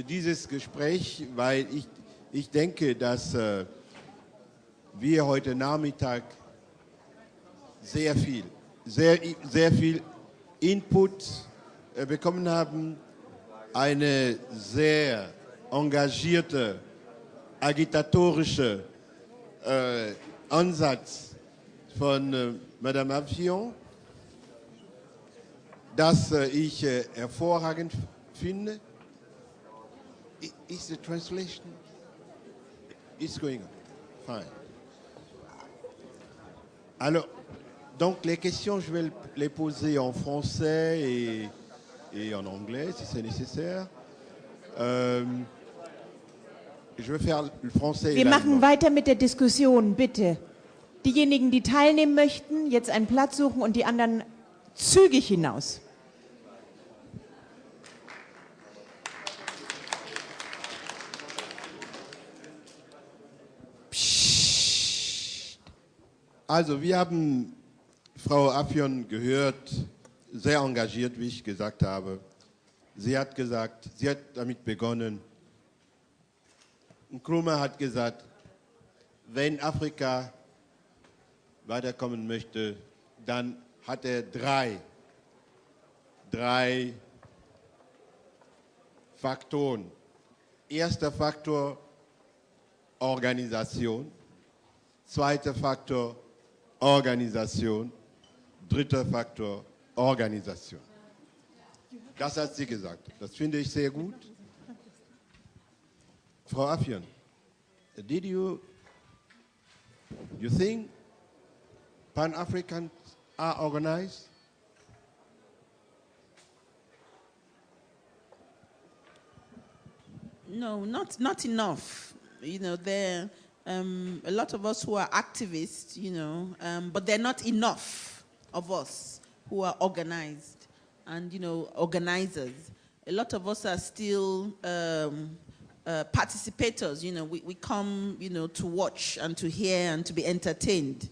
dieses Gespräch, weil ich denke, dass wir heute Nachmittag sehr viel Input bekommen haben, eine sehr engagierte, agitatorische Ansatz von Madame Avion, das ich hervorragend finde. Is the translation? It's going on. Fine. Alors, donc les questions, je vais les poser en français et en anglais, si c'est nécessaire. Je vais faire le français et Wir machen l'allemand. weiter mit der Diskussion, bitte. Diejenigen, die teilnehmen möchten, jetzt einen Platz suchen und die anderen zügig hinaus. Also, wir haben Frau Avion gehört, sehr engagiert, wie ich gesagt habe. Sie hat gesagt, sie hat damit begonnen. Nkrumah hat gesagt, wenn Afrika weiterkommen möchte, dann hat er drei Faktoren. Erster Faktor, Organisation. Zweiter Faktor, Organisation. Dritter Faktor, Organisation. Das hat sie gesagt. Das finde ich sehr gut. Frau Avion, did you think Pan-Africans are organized? No, not enough. You know, there a lot of us who are activists, you know, but they're not enough of us who are organized and, you know, organizers. A lot of us are still participators, you know. We come, you know, to watch and to hear and to be entertained,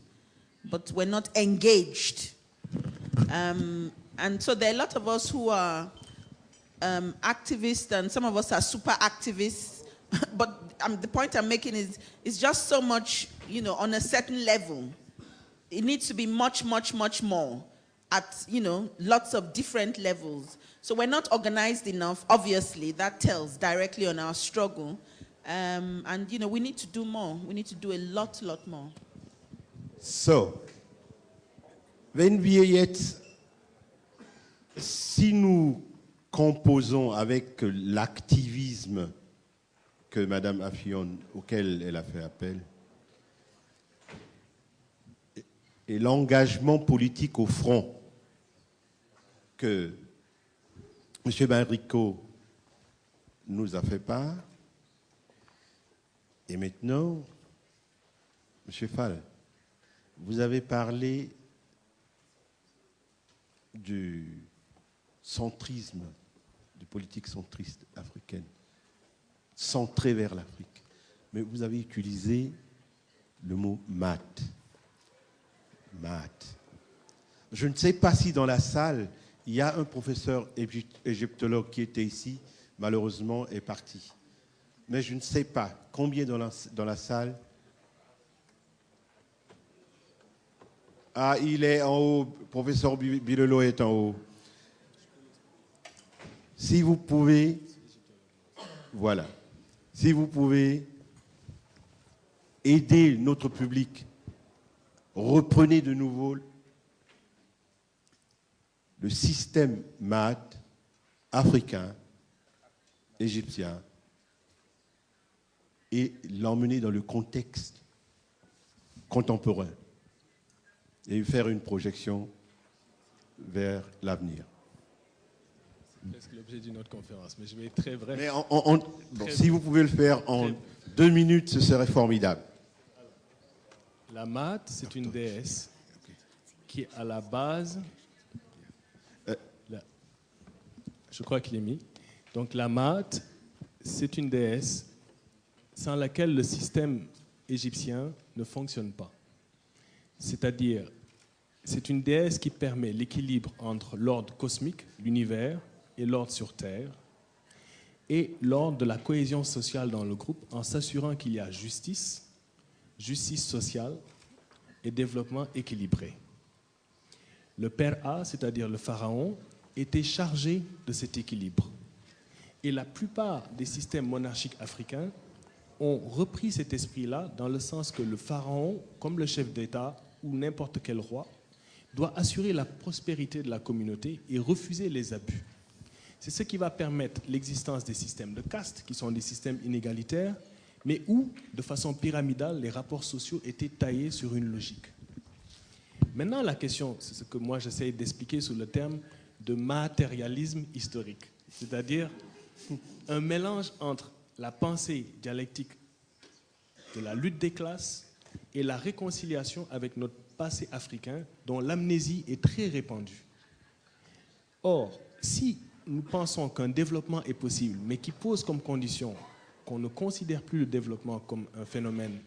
but we're not engaged. And so there are a lot of us who are activists, and some of us are super activists. But the point I'm making is, it's just so much, you know, on a certain level. It needs to be much, much, much more at, you know, lots of different levels. So we're not organized enough. Obviously, that tells directly on our struggle. And, you know, we need to do more. We need to do a lot more. So, wenn wir jetzt, si nous composons avec l'activisme que Madame Avion, auquel elle a fait appel, et l'engagement politique au front que M. Benrico nous a fait part, et maintenant, M. Fall, vous avez parlé du centrisme, de politique centriste africaine, centrée vers l'Afrique. Mais vous avez utilisé le mot maths. Je ne sais pas si dans la salle, il y a un professeur égyptologue qui était ici, malheureusement est parti. Mais je ne sais pas combien dans la salle. Ah, il est en haut, professeur Bilolo est en haut. Si vous pouvez, voilà, si vous pouvez aider notre public, reprenez de nouveau le système maths africain, égyptien, et l'emmener dans le contexte contemporain et faire une projection vers l'avenir. C'est presque l'objet d'une autre conférence, mais je vais être très bref. Mais si vous pouvez le faire en 2 minutes, ce serait formidable. La Maat, c'est une déesse qui, à la base, je crois qu'il est mis. Donc la Maat, c'est une déesse sans laquelle le système égyptien ne fonctionne pas. C'est-à-dire, c'est une déesse qui permet l'équilibre entre l'ordre cosmique, l'univers, et l'ordre sur Terre. et l'ordre de la cohésion sociale dans le groupe en s'assurant qu'il y a justice sociale et développement équilibré. Le père A, c'est-à-dire le pharaon, était chargé de cet équilibre. Et la plupart des systèmes monarchiques africains ont repris cet esprit-là dans le sens que le pharaon, comme le chef d'État ou n'importe quel roi, doit assurer la prospérité de la communauté et refuser les abus. C'est ce qui va permettre l'existence des systèmes de caste, qui sont des systèmes inégalitaires, mais où, de façon pyramidale, les rapports sociaux étaient taillés sur une logique. Maintenant, la question, c'est ce que moi j'essaie d'expliquer sous le terme de matérialisme historique, c'est-à-dire un mélange entre la pensée dialectique de la lutte des classes et la réconciliation avec notre passé africain, dont l'amnésie est très répandue. Or, si nous pensons qu'un développement est possible, mais qui pose comme condition qu'on ne considère plus le développement comme un phénomène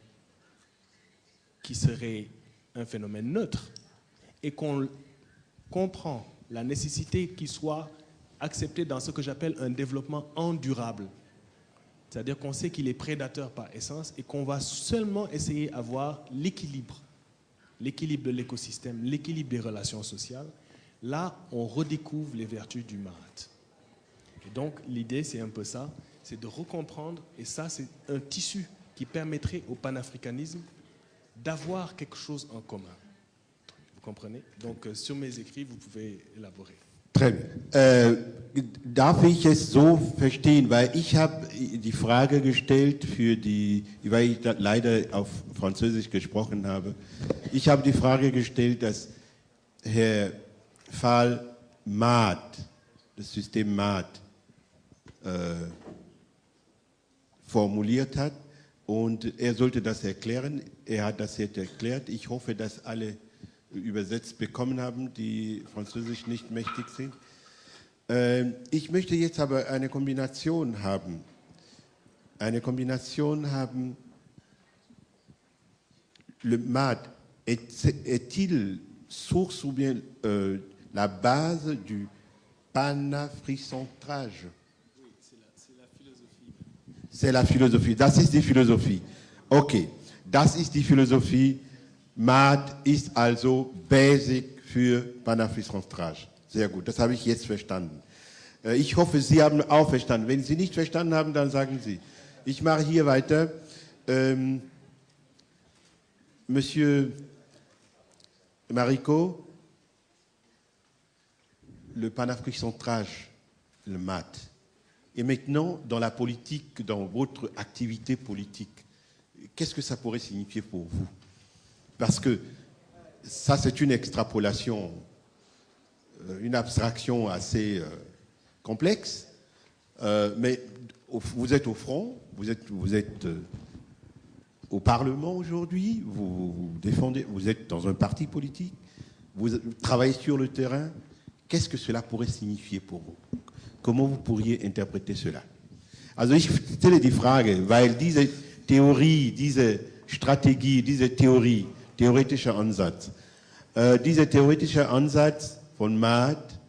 qui serait un phénomène neutre, et qu'on comprend la nécessité qu'il soit accepté dans ce que j'appelle un développement endurable. C'est-à-dire qu'on sait qu'il est prédateur par essence et qu'on va seulement essayer d'avoir l'équilibre de l'écosystème, l'équilibre des relations sociales. Là, on redécouvre les vertus du Mahat. Et donc, l'idée, c'est un peu ça, c'est de recomprendre, et ça, c'est un tissu qui permettrait au panafricanisme d'avoir quelque chose en commun. Vous comprenez? Donc, sur mes écrits, vous pouvez élaborer. Très bien. Darf ich es so verstehen, weil ich habe die Frage gestellt weil ich leider auf Französisch gesprochen habe. Ich habe die Frage gestellt, dass Herr Fall Maat, das System Maat, formuliert hat und er sollte das erklären. Er hat das jetzt erklärt. Ich hoffe, dass alle übersetzt bekommen haben, die Französisch nicht mächtig sind. Ich möchte jetzt aber eine Kombination haben. Le MAD est-il source ou bien la base du panafricentrage? Oui, c'est la philosophie. C'est la Philosophie. Das ist die Philosophie. Okay, das ist die Philosophie. MAD ist also Basic für Panafricentrage. Sehr gut, das habe ich jetzt verstanden. Ich hoffe, Sie haben auch verstanden. Wenn Sie nicht verstanden haben, dann sagen Sie. Ich mache hier weiter. Monsieur Marico, le panafricentrage, le MAD. Et maintenant, dans la politique, dans votre activité politique, qu'est-ce que ça pourrait signifier pour vous? Parce que ça, c'est une extrapolation, une abstraction assez complexe, mais vous êtes au front, vous êtes au Parlement aujourd'hui, vous défendez, vous êtes dans un parti politique, vous travaillez sur le terrain. Qu'est-ce que cela pourrait signifier pour vous? Comment vous pourriez interpréter cela? Also ich stelle die Frage, weil diese Theorie, diese Strategie, diese theoretischer Ansatz. Dieser theoretische Ansatz von MAD,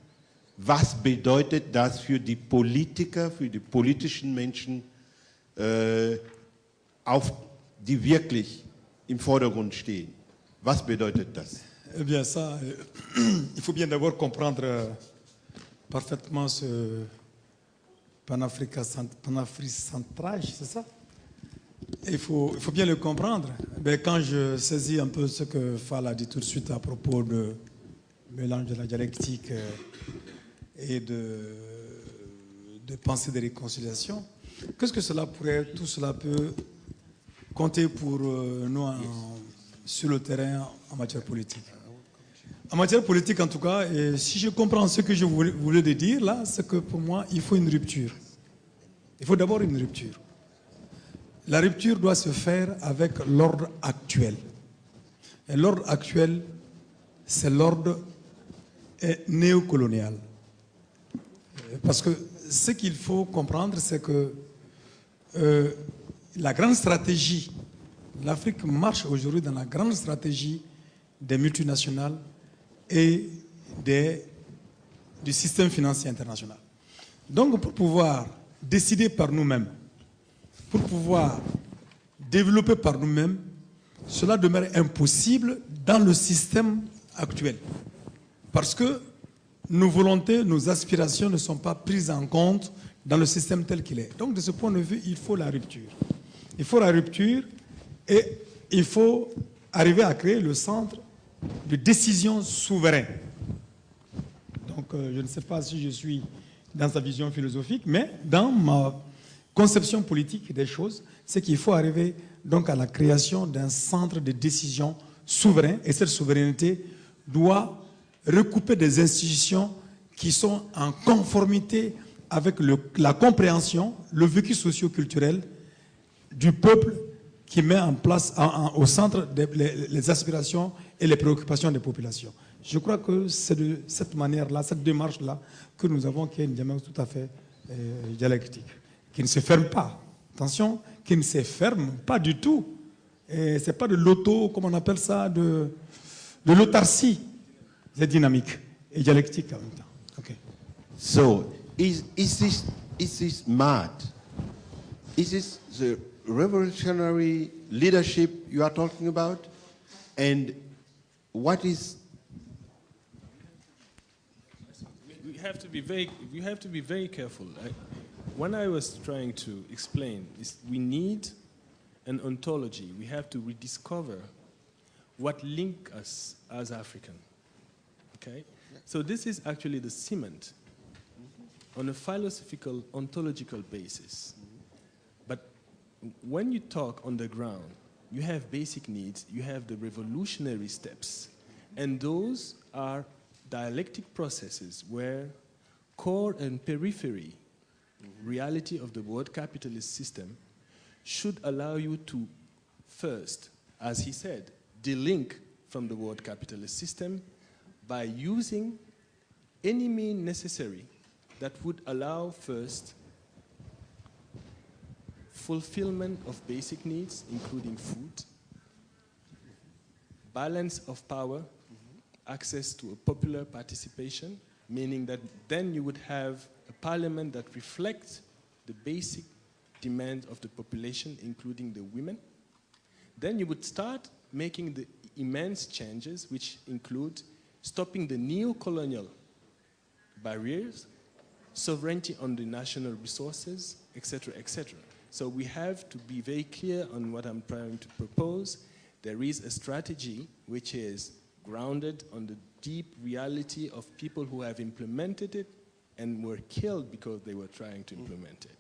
was bedeutet das für die Politiker, für die politischen Menschen, die wirklich im Vordergrund stehen? Was bedeutet das? Eh bien, ça, il faut bien d'abord comprendre parfaitement ce panafricentrage, c'est ça? Il faut bien le comprendre. Mais quand je saisis un peu ce que Fall a dit tout de suite à propos de mélange de la dialectique et de pensée de réconciliation, qu'est-ce que tout cela peut compter pour nous sur le terrain en matière politique? En matière politique, en tout cas, et si je comprends ce que je voulais dire là, c'est que pour moi, il faut une rupture. Il faut d'abord une rupture. La rupture doit se faire avec l'ordre actuel. Et l'ordre actuel, c'est l'ordre néocolonial. Parce que ce qu'il faut comprendre, c'est que la grande stratégie, l'Afrique marche aujourd'hui dans la grande stratégie des multinationales et du système financier international. Donc pour pouvoir décider par nous-mêmes, pour pouvoir développer par nous-mêmes, cela demeure impossible dans le système actuel. Parce que nos volontés, nos aspirations ne sont pas prises en compte dans le système tel qu'il est. Donc, de ce point de vue, il faut la rupture. Il faut la rupture et il faut arriver à créer le centre de décision souverain. Donc, je ne sais pas si je suis dans sa vision philosophique, mais dans ma conception politique des choses, c'est qu'il faut arriver donc à la création d'un centre de décision souverain, et cette souveraineté doit recouper des institutions qui sont en conformité avec la compréhension, le vécu socio-culturel du peuple qui met en place au centre les aspirations et les préoccupations des populations. Je crois que c'est de cette manière-là, cette démarche-là, que nous avons, qui est une démarche tout à fait dialectique, qui ne se ferme pas. Attention, qui ne se ferme pas du tout. Et ce n'est pas de l'auto, comment on appelle ça, de l'autarcie. C'est dynamique et dialectique en même temps. Okay. So, is this mad? Is this the revolutionary leadership you are talking about? And what is... We have to be very careful. When I was trying to explain, is we need an ontology. We have to rediscover what links us as African. Okay? So this is actually the cement on a philosophical, ontological basis. But when you talk on the ground, you have basic needs, you have the revolutionary steps, and those are dialectic processes where core and periphery reality of the world capitalist system should allow you to first, as he said, delink from the world capitalist system by using any means necessary that would allow first fulfillment of basic needs, including food, balance of power, access to a popular participation, meaning that then you would have a parliament that reflects the basic demands of the population, including the women. Then you would start making the immense changes, which include stopping the neo-colonial barriers, sovereignty on the national resources, etc., etc. So we have to be very clear on what I'm trying to propose. There is a strategy which is grounded on the deep reality of people who have implemented it and were killed because they were trying to implement it.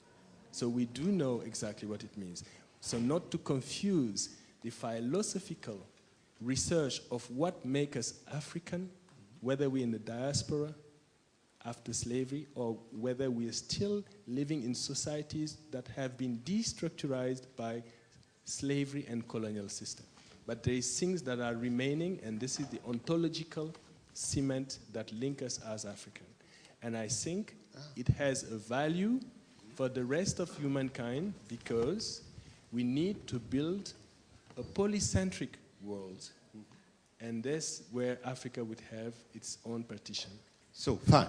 So we do know exactly what it means. So not to confuse the philosophical research of what makes us African, whether we're in the diaspora after slavery or whether we are still living in societies that have been destructurized by slavery and colonial system. But there is things that are remaining, and this is the ontological cement that links us as African. And I think it has a value for the rest of humankind because we need to build a polycentric world. And that's where Africa would have its own partition. So, fine.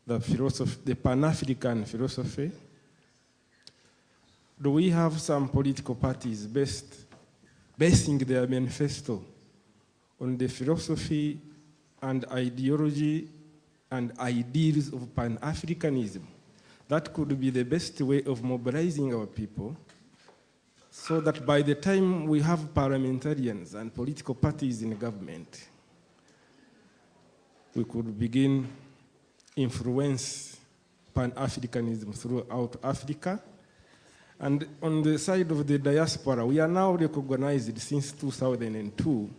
The Pan-African philosophy. Do we have some political parties basing their manifesto on the philosophy and ideology and ideals of Pan-Africanism? That could be the best way of mobilizing our people so that by the time we have parliamentarians and political parties in government, we could begin influence Pan-Africanism throughout Africa. And on the side of the diaspora, we are now recognized since 2002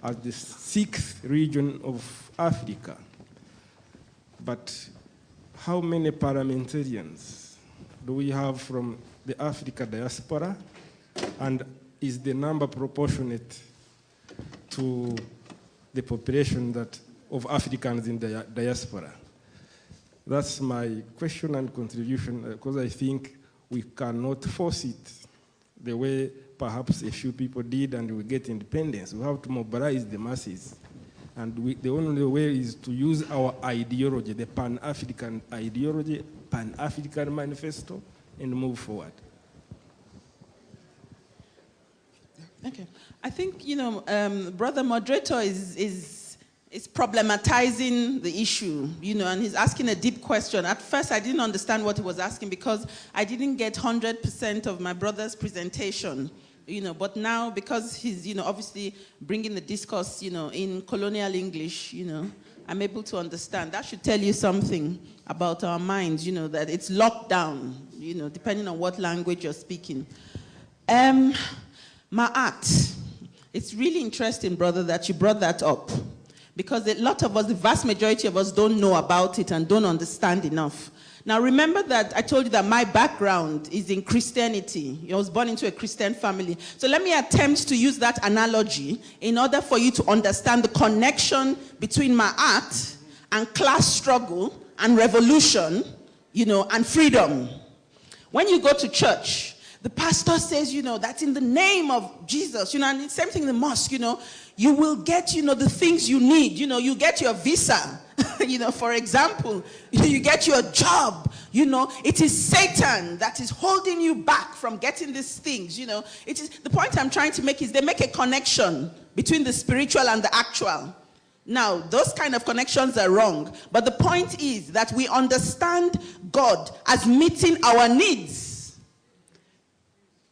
as the 6th region of Africa. But how many parliamentarians do we have from the Africa diaspora? And is the number proportionate to the population of Africans in the diaspora? That's my question and contribution, because I think we cannot force it the way perhaps a few people did and we get independence. We have to mobilize the masses And the only way is to use our ideology, the Pan-African ideology, Pan-African manifesto, and move forward. Okay. I think, Brother Moderator is problematizing the issue, and he's asking a deep question. At first, I didn't understand what he was asking because I didn't get 100% of my brother's presentation, but now because he's, obviously bringing the discourse, in colonial English, I'm able to understand. That should tell you something about our minds, that it's locked down, depending on what language you're speaking. Ma'at, it's really interesting, brother, that you brought that up. Because a lot of us, the vast majority of us, don't know about it and don't understand enough. Now, remember that I told you that my background is in Christianity. I was born into a Christian family. So let me attempt to use that analogy in order for you to understand the connection between Ma'at and class struggle and revolution, and freedom. When you go to church, the pastor says, that in the name of Jesus, and the same thing in the mosque, you will get, the things you need. You get your visa, for example, you get your job, it is Satan that is holding you back from getting these things, It is, the point I'm trying to make is they make a connection between the spiritual and the actual. Now, those kind of connections are wrong, but the point is that we understand God as meeting our needs,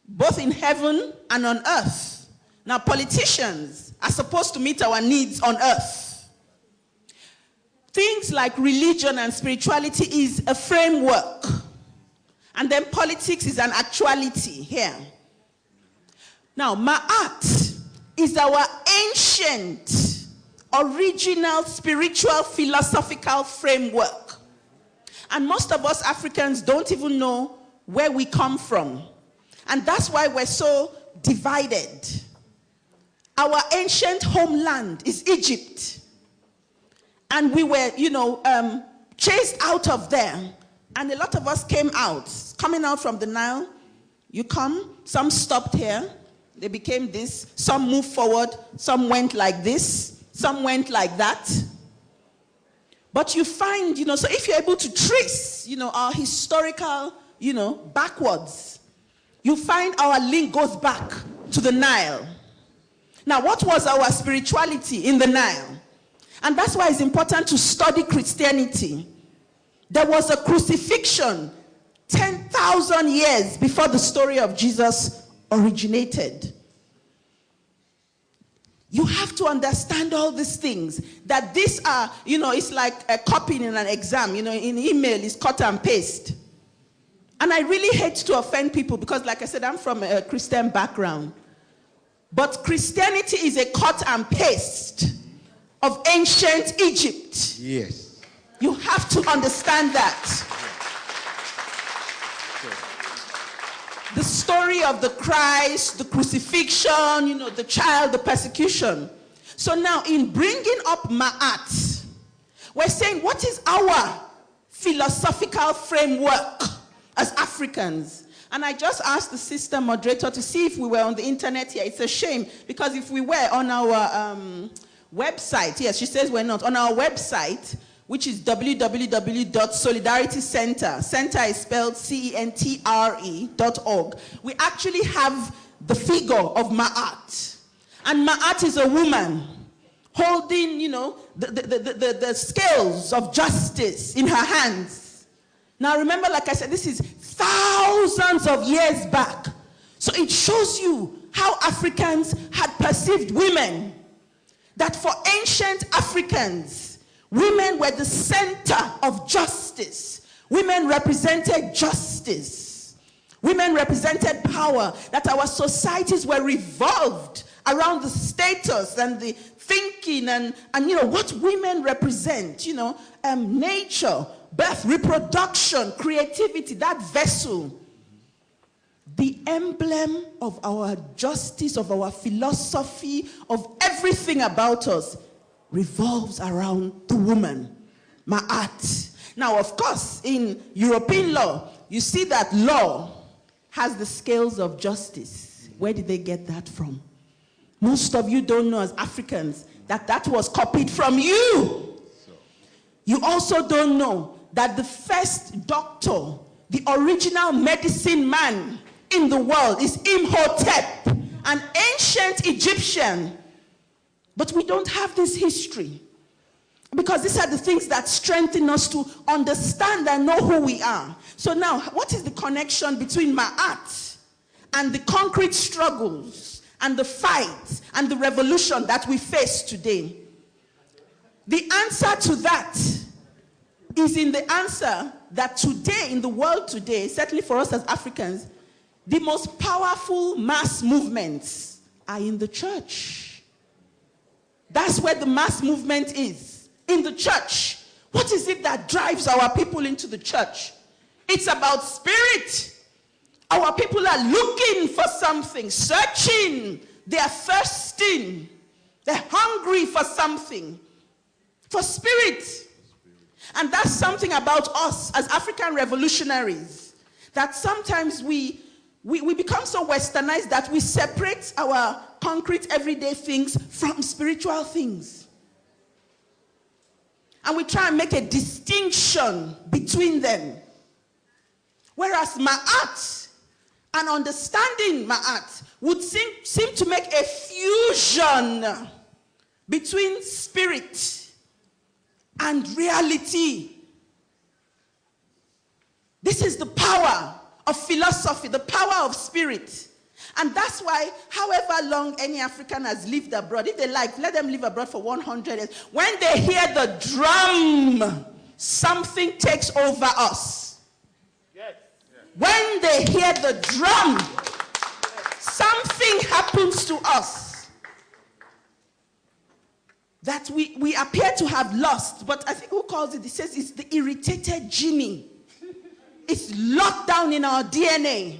both in heaven and on earth. Now, politicians are supposed to meet our needs on earth. Things like religion and spirituality is a framework. And then politics is an actuality here. Now, Ma'at is our ancient, original, spiritual, philosophical framework. And most of us Africans don't even know where we come from. And that's why we're so divided. Our ancient homeland is Egypt. And we were, chased out of there. And a lot of us came out. Coming out from the Nile, you come, some stopped here. They became this. Some moved forward. Some went like this. Some went like that. But you find, so if you're able to trace, our historical, backwards, you find our link goes back to the Nile. Now, what was our spirituality in the Nile? And that's why it's important to study Christianity. There was a crucifixion 10,000 years before the story of Jesus originated. You have to understand all these things. That these are, it's like a copying in an exam. In email, it's cut and paste. And I really hate to offend people because, like I said, I'm from a Christian background. But Christianity is a cut and paste of ancient Egypt. Yes. You have to understand that. The story of the Christ, the crucifixion, the child, the persecution. So now in bringing up Ma'at, we're saying what is our philosophical framework as Africans? And I just asked the sister moderator to see if we were on the internet here. It's a shame because if we were on our website, yes, she says we're not, on our website, which is www.solidaritycenter, center is spelled CENTRE.org. We actually have the figure of Ma'at. And Ma'at is a woman holding, the scales of justice in her hands. Now remember, like I said, this is thousands of years back. So it shows you how Africans had perceived women. That for ancient Africans, women were the center of justice. Women represented justice. Women represented power. That our societies were revolved around the status and the thinking and what women represent. Nature, birth, reproduction, creativity, that vessel. The emblem of our justice, of our philosophy, of everything about us revolves around the woman, Ma'at. Now, of course, in European law, you see that law has the scales of justice. Where did they get that from? Most of you don't know as Africans that was copied from you. You also don't know that the first doctor, the original medicine man in the world is Imhotep, an ancient Egyptian. But we don't have this history because these are the things that strengthen us to understand and know who we are. So now, what is the connection between Ma'at and the concrete struggles and the fights and the revolution that we face today? The answer to that is in the answer that today, in the world today, certainly for us as Africans, the most powerful mass movements are in the church. That's where the mass movement is, in the church. What is it that drives our people into the church? It's about spirit. Our people are looking for something, searching. They are thirsting. They're hungry for something, for spirit. And that's something about us as African revolutionaries, that sometimes we become so westernized that we separate our concrete everyday things from spiritual things. And we try and make a distinction between them. Whereas Ma'at and understanding Ma'at would seem to make a fusion between spirit and reality. This is the power of philosophy, the power of spirit. And that's why, however long any African has lived abroad, if they like, let them live abroad for 100 years. When they hear the drum, something takes over us. Yes. When they hear the drum, something happens to us that we appear to have lost. But I think who calls it? He says it's the irritated genie. It's locked down in our DNA.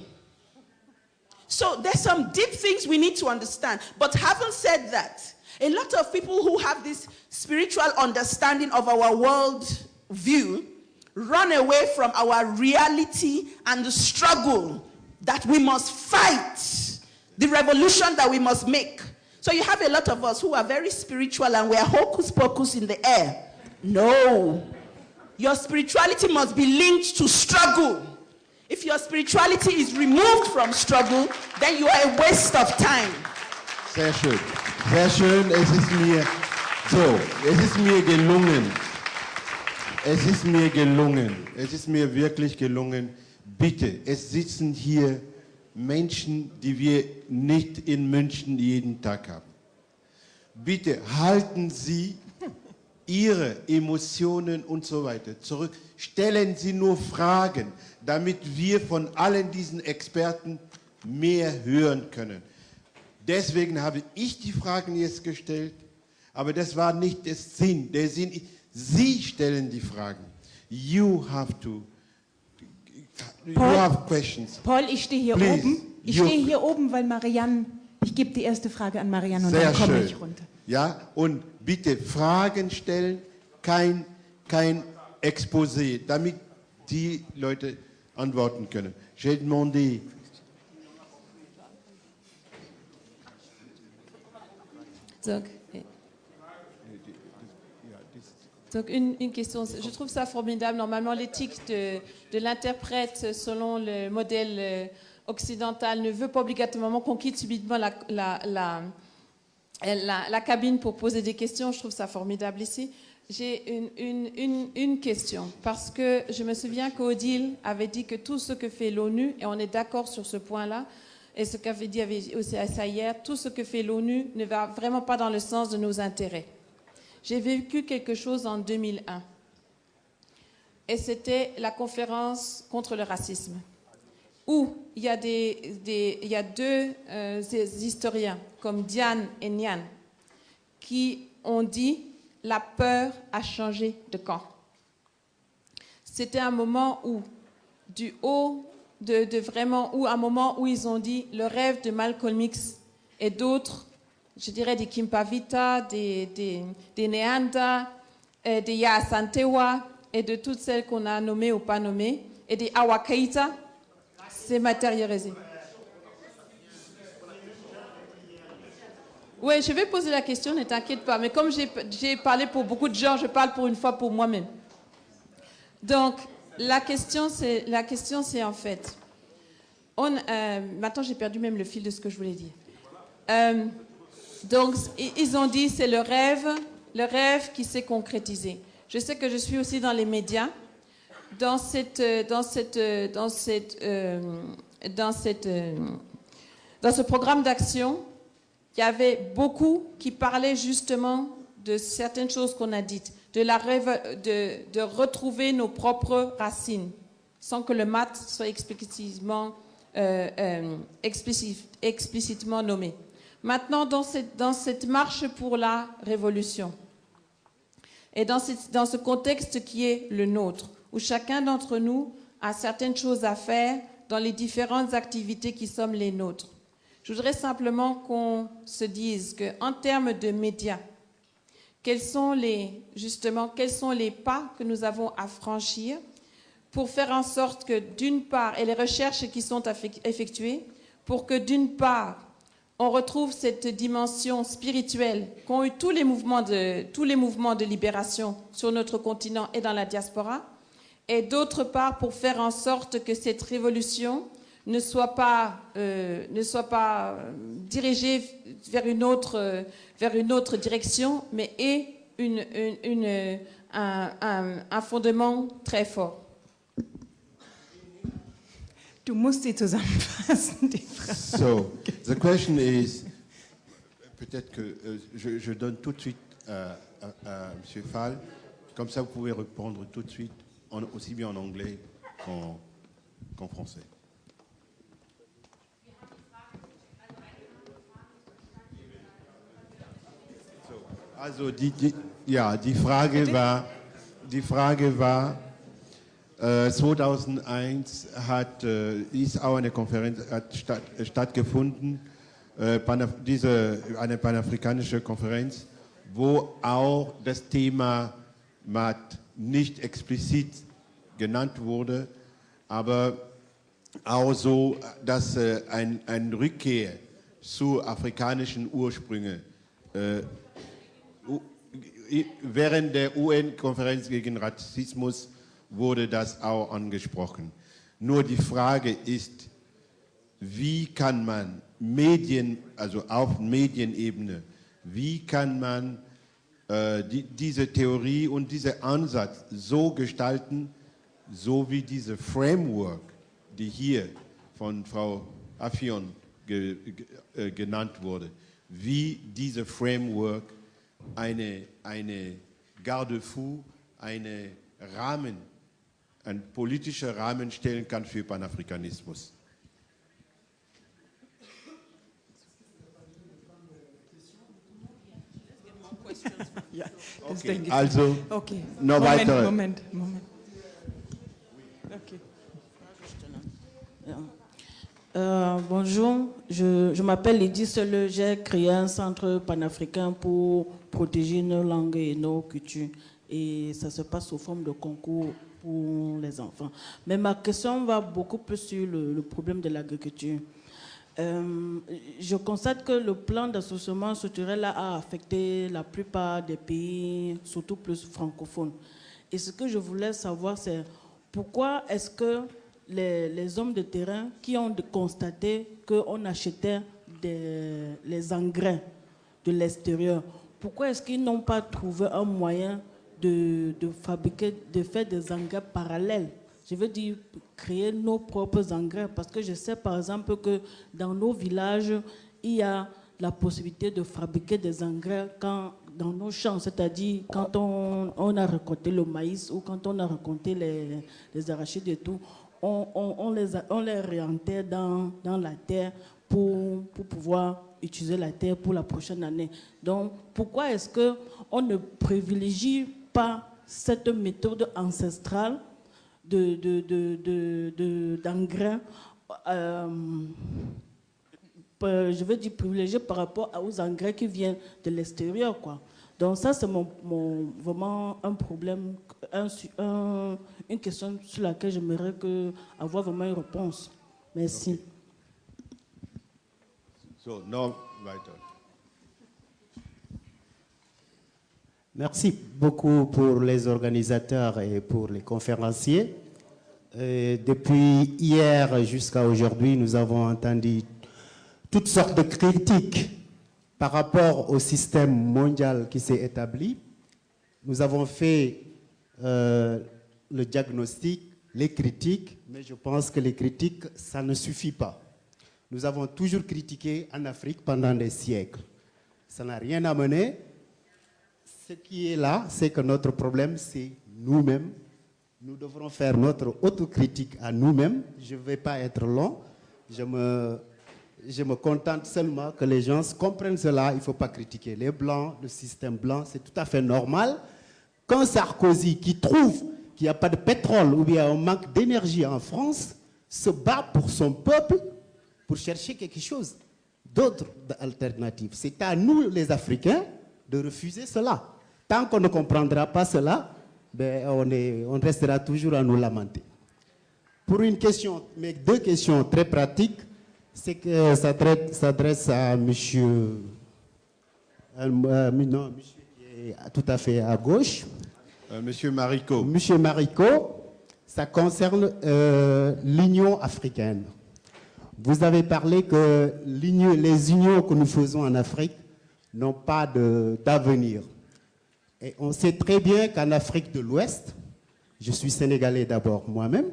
So there's some deep things we need to understand. But having said that, a lot of people who have this spiritual understanding of our world view run away from our reality and the struggle that we must fight, the revolution that we must make. So you have a lot of us who are very spiritual and we are hocus pocus in the air. No. Your spirituality must be linked to struggle. If your spirituality is removed from struggle, then you are a waste of time. Sehr schön. Sehr schön. Es ist mir gelungen. Es ist mir gelungen. Es ist mir wirklich gelungen. Bitte, es sitzen hier Menschen, die wir nicht in München jeden Tag haben. Bitte halten Sie Ihre Emotionen und so weiter zurück. Stellen Sie nur Fragen, damit wir von allen diesen Experten mehr hören können. Deswegen habe ich die Fragen jetzt gestellt, aber das war nicht der Sinn. Der Sinn ist, Sie stellen die Fragen. You have questions. Paul, ich stehe hier Please. oben. Ich stehe hier oben, weil Marianne, ich gebe die erste Frage an Marianne und dann komme ich runter. Ja, und bitte Fragen stellen, kein Exposé, damit die Leute antworten können. J'ai demandé. Donc une question, je trouve ça formidable. Normalement, l'éthique de l'interprète selon le modèle occidental ne veut pas obligatoirement qu'on quitte subitement la cabine pour poser des questions. Je trouve ça formidable ici. J'ai une question, parce que je me souviens qu'Odile avait dit que tout ce que fait l'ONU, et on est d'accord sur ce point-là, et ce qu'avait dit aussi à hier, tout ce que fait l'ONU ne va vraiment pas dans le sens de nos intérêts. J'ai vécu quelque chose en 2001, et c'était la conférence contre le racisme, où il y a deux historiens, comme Diane et Nian, qui ont dit « la peur a changé de camp ». C'était un moment où, du haut où un moment où ils ont dit le rêve de Malcolm X et d'autres, je dirais des Kimpavita, des Neanda, des Yaasantewa et de toutes celles qu'on a nommées ou pas nommées, et des Awakaita, s'est matérialisé. Oui, je vais poser la question, ne t'inquiète pas. Mais comme j'ai parlé pour beaucoup de gens, je parle pour une fois pour moi-même. Donc, la question, c'est en fait... maintenant, j'ai perdu même le fil de ce que je voulais dire. Donc, ils ont dit c'est le rêve qui s'est concrétisé. Je sais que je suis aussi dans les médias. Dans ce programme d'action, il y avait beaucoup qui parlaient justement de certaines choses qu'on a dites, de retrouver nos propres racines, sans que le mat soit explicitement nommé. Maintenant, dans cette marche pour la révolution, et dans ce contexte qui est le nôtre, où chacun d'entre nous a certaines choses à faire dans les différentes activités qui sont les nôtres, je voudrais simplement qu'on se dise qu'en termes de médias, quels sont les pas que nous avons à franchir pour faire en sorte que, d'une part, et les recherches qui sont effectuées, pour que, d'une part, on retrouve cette dimension spirituelle qu'ont eu tous les mouvements de libération sur notre continent et dans la diaspora, et d'autre part, pour faire en sorte que cette révolution ne soit pas dirigée vers une autre direction, mais ait un fondement très fort. Du musst sie zusammenfassen, die Frage. So, the question is, peut-être que je donne tout de suite à M. Fall, comme ça vous pouvez répondre tout de suite, aussi bien en anglais qu'en français. Also die Frage war 2001 ist auch eine Konferenz stattgefunden, eine panafrikanische Konferenz, wo auch das Thema MAT nicht explizit genannt wurde, aber auch so, dass eine Rückkehr zu afrikanischen Ursprüngen während der UN-Konferenz gegen Rassismus wurde das auch angesprochen. Nur die Frage ist, wie kann man also auf Medienebene, wie kann man diese Theorie und diesen Ansatz so gestalten, so wie diese Framework, die hier von Frau Affion genannt wurde, wie diese Framework eine Garde-fou, ein politischer Rahmen stellen kann für Panafrikanismus. Ja, das Okay, denke ich. also, Okay. noch weitere. Moment. Okay. Bonjour, je m'appelle Lydie Seule, j'ai créé un centre panafricain pour protéger nos langues et nos cultures. Et ça se passe sous forme de concours pour les enfants. Mais ma question va beaucoup plus sur le problème de l'agriculture. Je constate que le plan d'association structurel a affecté la plupart des pays, surtout plus francophones. Et ce que je voulais savoir, c'est pourquoi est-ce que les hommes de terrain qui ont constaté qu'on achetait les engrais de l'extérieur, pourquoi est-ce qu'ils n'ont pas trouvé un moyen de fabriquer, de faire des engrais parallèles? Je veux dire, créer nos propres engrais, parce que je sais par exemple que dans nos villages, il y a la possibilité de fabriquer des engrais dans nos champs, c'est-à-dire quand on a récolté le maïs ou quand on a récolté les arachides et tout, on les réenterre dans la terre pour pouvoir utiliser la terre pour la prochaine année. Donc, pourquoi est-ce qu'on ne privilégie pas cette méthode ancestrale d'engrais, je veux dire privilégié par rapport aux engrais qui viennent de l'extérieur, quoi. Donc ça, c'est vraiment un problème, une question sur laquelle j'aimerais avoir vraiment une réponse. Merci. So, noch weiter. Merci beaucoup pour les organisateurs et pour les conférenciers. Depuis hier jusqu'à aujourd'hui, nous avons entendu toutes sortes de critiques par rapport au système mondial qui s'est établi. Nous avons fait le diagnostic, les critiques, mais je pense que les critiques, ça ne suffit pas. Nous avons toujours critiqué en Afrique pendant des siècles. Ça n'a rien amené. Ce qui est là, c'est que notre problème, c'est nous-mêmes. Nous devrons faire notre autocritique à nous-mêmes. Je ne vais pas être long. Je me contente seulement que les gens comprennent cela. Il ne faut pas critiquer les Blancs, le système blanc. C'est tout à fait normal qu'un Sarkozy qui trouve qu'il n'y a pas de pétrole ou bien un manque d'énergie en France se bat pour son peuple pour chercher quelque chose d'autre d'alternative. C'est à nous, les Africains, de refuser cela. Tant qu'on ne comprendra pas cela, ben on restera toujours à nous lamenter. Pour une question, mais deux questions très pratiques, c'est que ça s'adresse à monsieur qui est tout à fait à gauche. Monsieur Marico. Monsieur Marico, ça concerne l'Union africaine. Vous avez parlé que les unions que nous faisons en Afrique n'ont pas d'avenir. Et on sait très bien qu'en Afrique de l'Ouest, je suis sénégalais d'abord moi-même,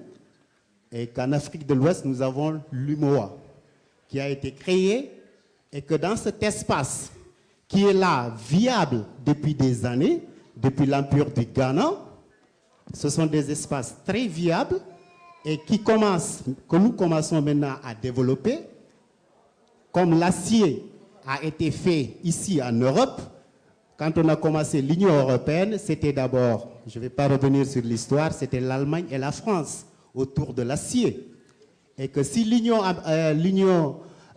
et qu'en Afrique de l'Ouest, nous avons l'UMOA, qui a été créé, et que dans cet espace qui est là, viable depuis des années, depuis l'Empire du Ghana, ce sont des espaces très viables et que nous commençons maintenant à développer, comme l'acier a été fait ici en Europe. Quand on a commencé l'Union européenne, c'était d'abord, je ne vais pas revenir sur l'histoire, c'était l'Allemagne et la France autour de l'acier. Et que si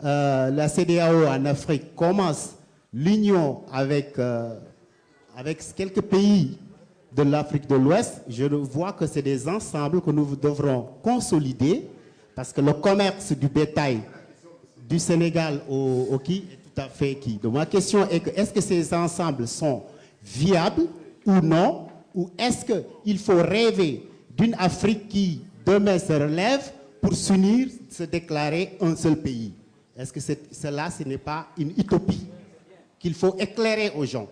la CEDEAO en Afrique commence l'union avec quelques pays de l'Afrique de l'Ouest, je vois que c'est des ensembles que nous devrons consolider parce que le commerce du bétail du Sénégal au qui est tout à fait qui. Donc ma question est que est-ce que ces ensembles sont viables ou non, ou est-ce qu'il faut rêver d'une Afrique qui demain se relève pour s'unir, se déclarer un seul pays? Est-ce que cela, ce n'est pas une utopie qu'il faut éclairer aux gens?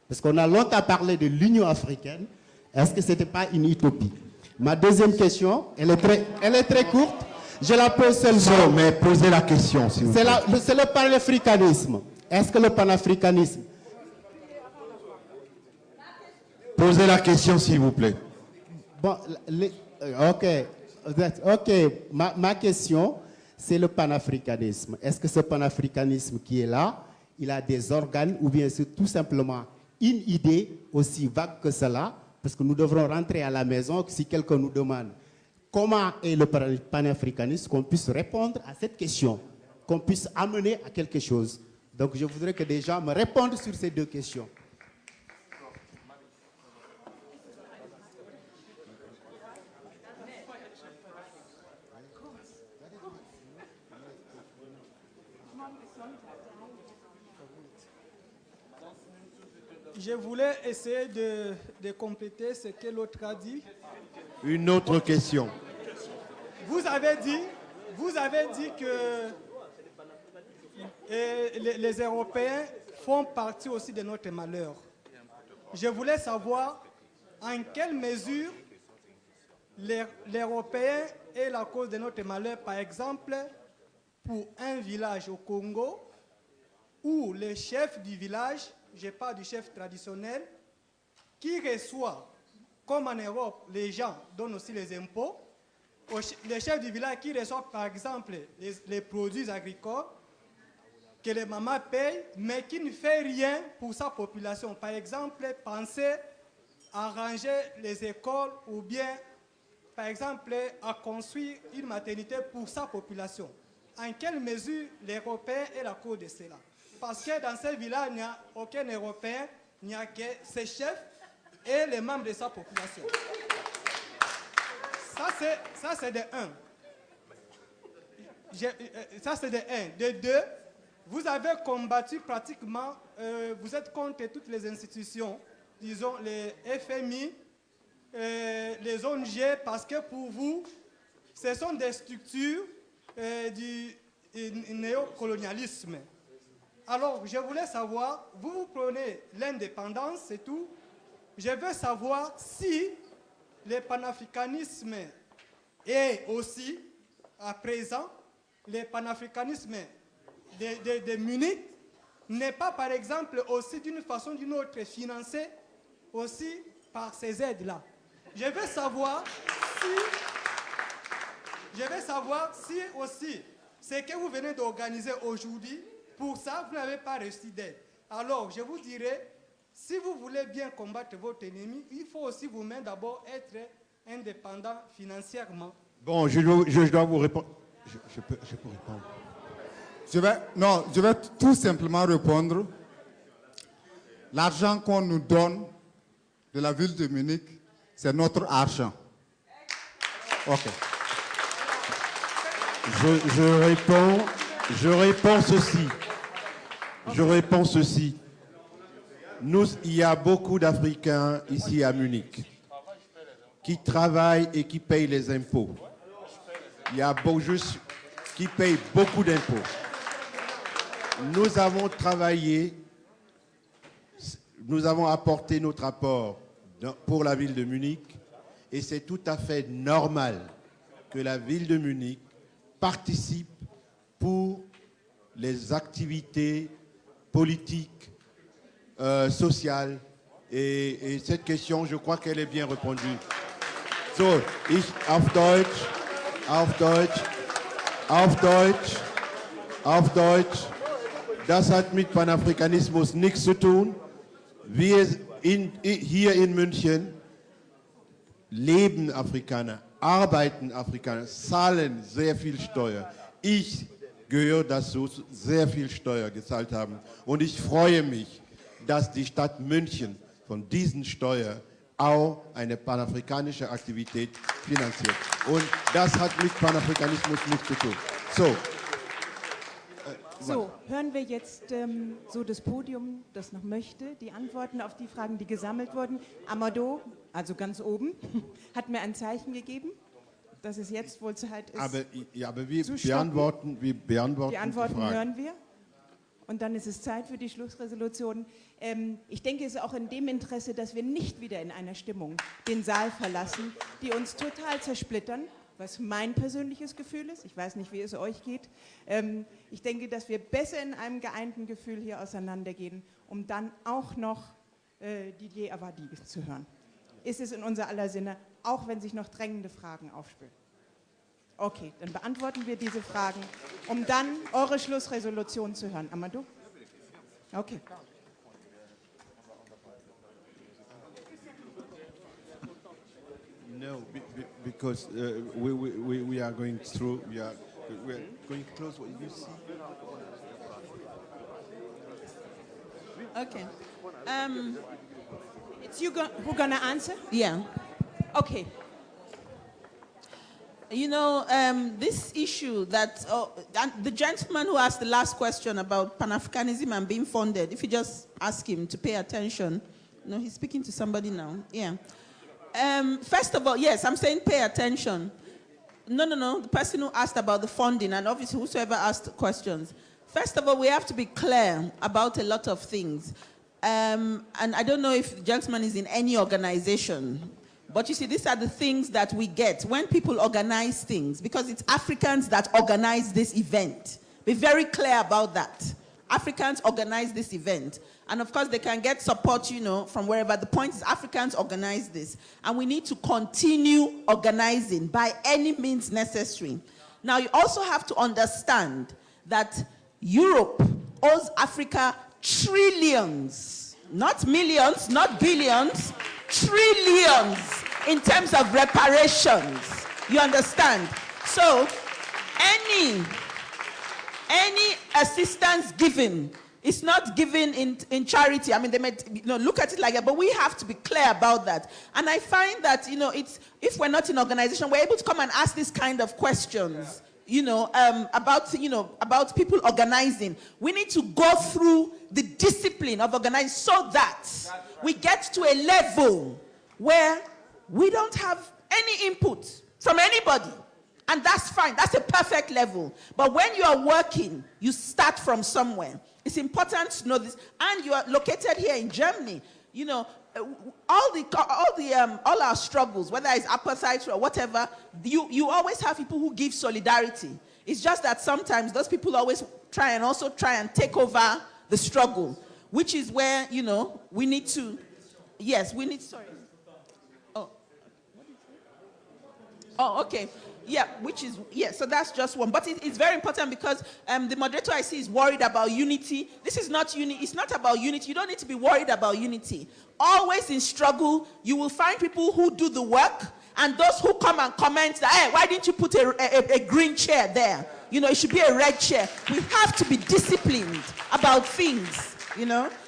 Parce qu'on a longtemps parlé de l'Union africaine. Est-ce que ce n'était pas une utopie? Ma deuxième question, elle est très courte. Je la pose seulement. Non, mais posez la question, s'il vous plaît. C'est le panafricanisme. Est-ce que le panafricanisme... Posez la question, s'il vous plaît. Bon, ok. Ma question, c'est le panafricanisme. Est-ce que ce panafricanisme qui est là, il a des organes ou bien c'est tout simplement une idée aussi vague que cela? Parce que nous devrons rentrer à la maison si quelqu'un nous demande comment est le panafricanisme, qu'on puisse répondre à cette question, qu'on puisse amener à quelque chose. Donc je voudrais que des gens me répondent sur ces deux questions. Je voulais essayer de compléter ce que l'autre a dit. Une autre question. Vous avez dit que les Européens font partie aussi de notre malheur. Je voulais savoir en quelle mesure les Européens est la cause de notre malheur. Par exemple, pour un village au Congo, où le chef du village, je parle du chef traditionnel, qui reçoit, comme en Europe, les gens donnent aussi les impôts, le chef du village qui reçoit par exemple les produits agricoles, que les mamans payent, mais qui ne fait rien pour sa population. Par exemple, penser à ranger les écoles ou bien, par exemple, à construire une maternité pour sa population. En quelle mesure l'Européen est la cause de cela? Parce que dans ce village, il n'y a aucun Européen, il n'y a que ses chefs et les membres de sa population. Ça, c'est de un. Ça, c'est de un. De deux, vous avez combattu pratiquement, vous êtes contre toutes les institutions disons, les FMI, les ONG, parce que pour vous, ce sont des structures du néocolonialisme. Alors, je voulais savoir, vous prenez l'indépendance et tout, je veux savoir si le panafricanisme est aussi, à présent, le panafricanisme de Munich n'est pas, par exemple, aussi d'une façon ou d'une autre financé aussi par ces aides-là. Je veux savoir si aussi ce que vous venez d'organiser aujourd'hui, pour ça, vous n'avez pas reçu d'aide. Alors, je vous dirais, si vous voulez bien combattre votre ennemi, il faut aussi vous-même d'abord être indépendant financièrement. Bon, je dois vous répondre. Je peux répondre. Je vais tout simplement répondre. L'argent qu'on nous donne de la ville de Munich, c'est notre argent. OK. Je réponds ceci. Il y a beaucoup d'Africains ici à Munich qui travaillent et qui payent les impôts. Il y a qui payent beaucoup d'impôts. Nous avons travaillé, nous avons apporté notre apport pour la ville de Munich et c'est tout à fait normal que la ville de Munich participe pour les activités politiques, sociales. Et cette question, je crois qu'elle est bien répondue. So, auf Deutsch, das hat mit Panafrikanismus nichts zu tun. Wir hier in München leben Afrikaner, arbeiten Afrikaner, zahlen sehr viel Steuer. Ich gehöre dazu, sehr viel Steuer gezahlt haben. Und ich freue mich, dass die Stadt München von diesen Steuern auch eine panafrikanische Aktivität finanziert. Und das hat mit Panafrikanismus nichts zu tun. So, hören wir jetzt so das Podium, das noch möchte, die Antworten auf die Fragen, die gesammelt wurden. Amadou, also ganz oben, hat mir ein Zeichen gegeben, dass es jetzt wohl Zeit ist. Aber wir beantworten die Antworten Fragen. hören wir. Und dann ist es Zeit für die Schlussresolution. Ich denke, es ist auch in dem Interesse, dass wir nicht wieder in einer Stimmung den Saal verlassen, die uns total zersplittern, was mein persönliches Gefühl ist. Ich weiß nicht, wie es euch geht. Ich denke, dass wir besser in einem geeinten Gefühl hier auseinandergehen, um dann auch noch Didier Awadi zu hören. Ist es in unser aller Sinne, auch wenn sich noch drängende Fragen aufspüren. Okay, dann beantworten wir diese Fragen, um dann eure Schlussresolution zu hören. Amadou? Okay. No, because we are going through, we are going close. What you see? Okay. It's you who gonna answer? Yeah. Okay. You know, this issue that the gentleman who asked the last question about Pan-Africanism and being funded, if you just ask him to pay attention, no, he's speaking to somebody now. Yeah. First of all, yes, I'm saying pay attention. No, the person who asked about the funding, and obviously whosoever asked questions. First of all, we have to be clear about a lot of things. And I don't know if the gentleman is in any organization, but you see, these are the things that we get when people organize things, because it's Africans that organize this event. Be very clear about that. Africans organize this event. And of course, they can get support, you know, from wherever. The point is Africans organize this. And we need to continue organizing by any means necessary. Now, you also have to understand that Europe owes Africa trillions, not millions, not billions, trillions in terms of reparations. You understand? So, any assistance given is not given in charity. I mean, they may look at it like that, but we have to be clear about that. And I find that, it's if we're not in organization, we're able to come and ask these kind of questions. about people organizing. We need to go through the discipline of organizing so that we get to a level where we don't have any input from anybody. And that's fine. That's a perfect level. But when you are working, you start from somewhere. It's important to know this. And you are located here in Germany. All our struggles, whether it's apartheid or whatever, you always have people who give solidarity. It's just that sometimes those people always try and take over the struggle, which is where, we need to, sorry. Oh, okay. Yeah, so that's just one. But it's very important because the moderator I see is worried about unity. This is not unity. It's not about unity. You don't need to be worried about unity. Always in struggle, you will find people who do the work and those who come and comment that, hey, why didn't you put a green chair there? It should be a red chair. We have to be disciplined about things,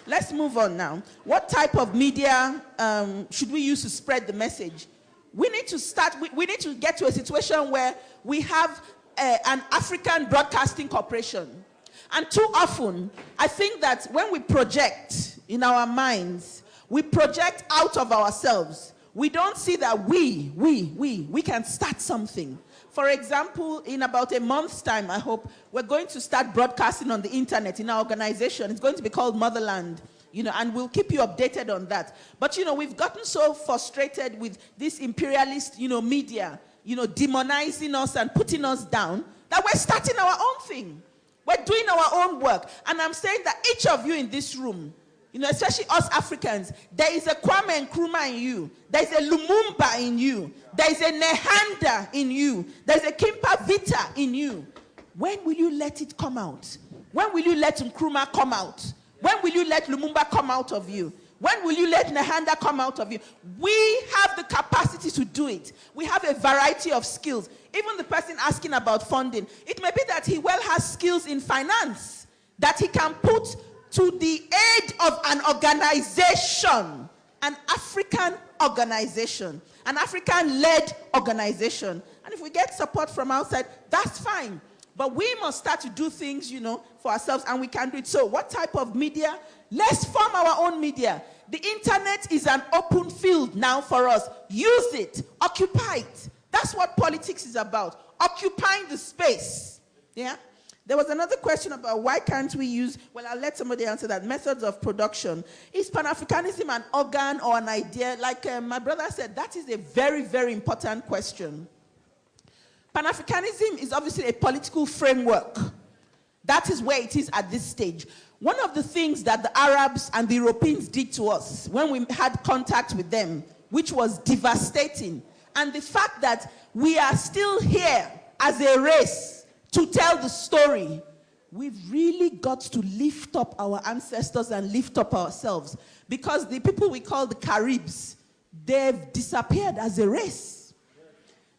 Let's move on now. What type of media should we use to spread the message? We need to get to a situation where we have an African Broadcasting Corporation. And too often, I think that when we project in our minds, we project out of ourselves. We don't see that we can start something. For example, in about a month's time, I hope, we're going to start broadcasting on the internet in our organization. It's going to be called Motherland. And we'll keep you updated on that. But, we've gotten so frustrated with this imperialist, media, demonizing us and putting us down that we're starting our own thing. We're doing our own work. And I'm saying that each of you in this room, especially us Africans, there is a Kwame Nkrumah in you. There is a Lumumba in you. There is a Nehanda in you. There is a Kimpa Vita in you. When will you let it come out? When will you let Nkrumah come out? When will you let Lumumba come out of you? When will you let Nehanda come out of you? We have the capacity to do it. We have a variety of skills. Even the person asking about funding, it may be that he well has skills in finance that he can put to the aid of an organization, an African organization, an African-led organization. And if we get support from outside, that's fine. But we must start to do things, for ourselves, and we can do it. So what type of media? Let's form our own media. The internet is an open field now for us. Use it. Occupy it. That's what politics is about. Occupying the space. Yeah? There was another question about why can't we use, well, I'll let somebody answer that, methods of production. Is Pan-Africanism an organ or an idea? Like my brother said, that is a very, very important question. Pan-Africanism is obviously a political framework. That is where it is at this stage. One of the things that the Arabs and the Europeans did to us when we had contact with them, which was devastating, and the fact that we are still here as a race to tell the story, we've really got to lift up our ancestors and lift up ourselves. Because the people we call the Caribs, they've disappeared as a race.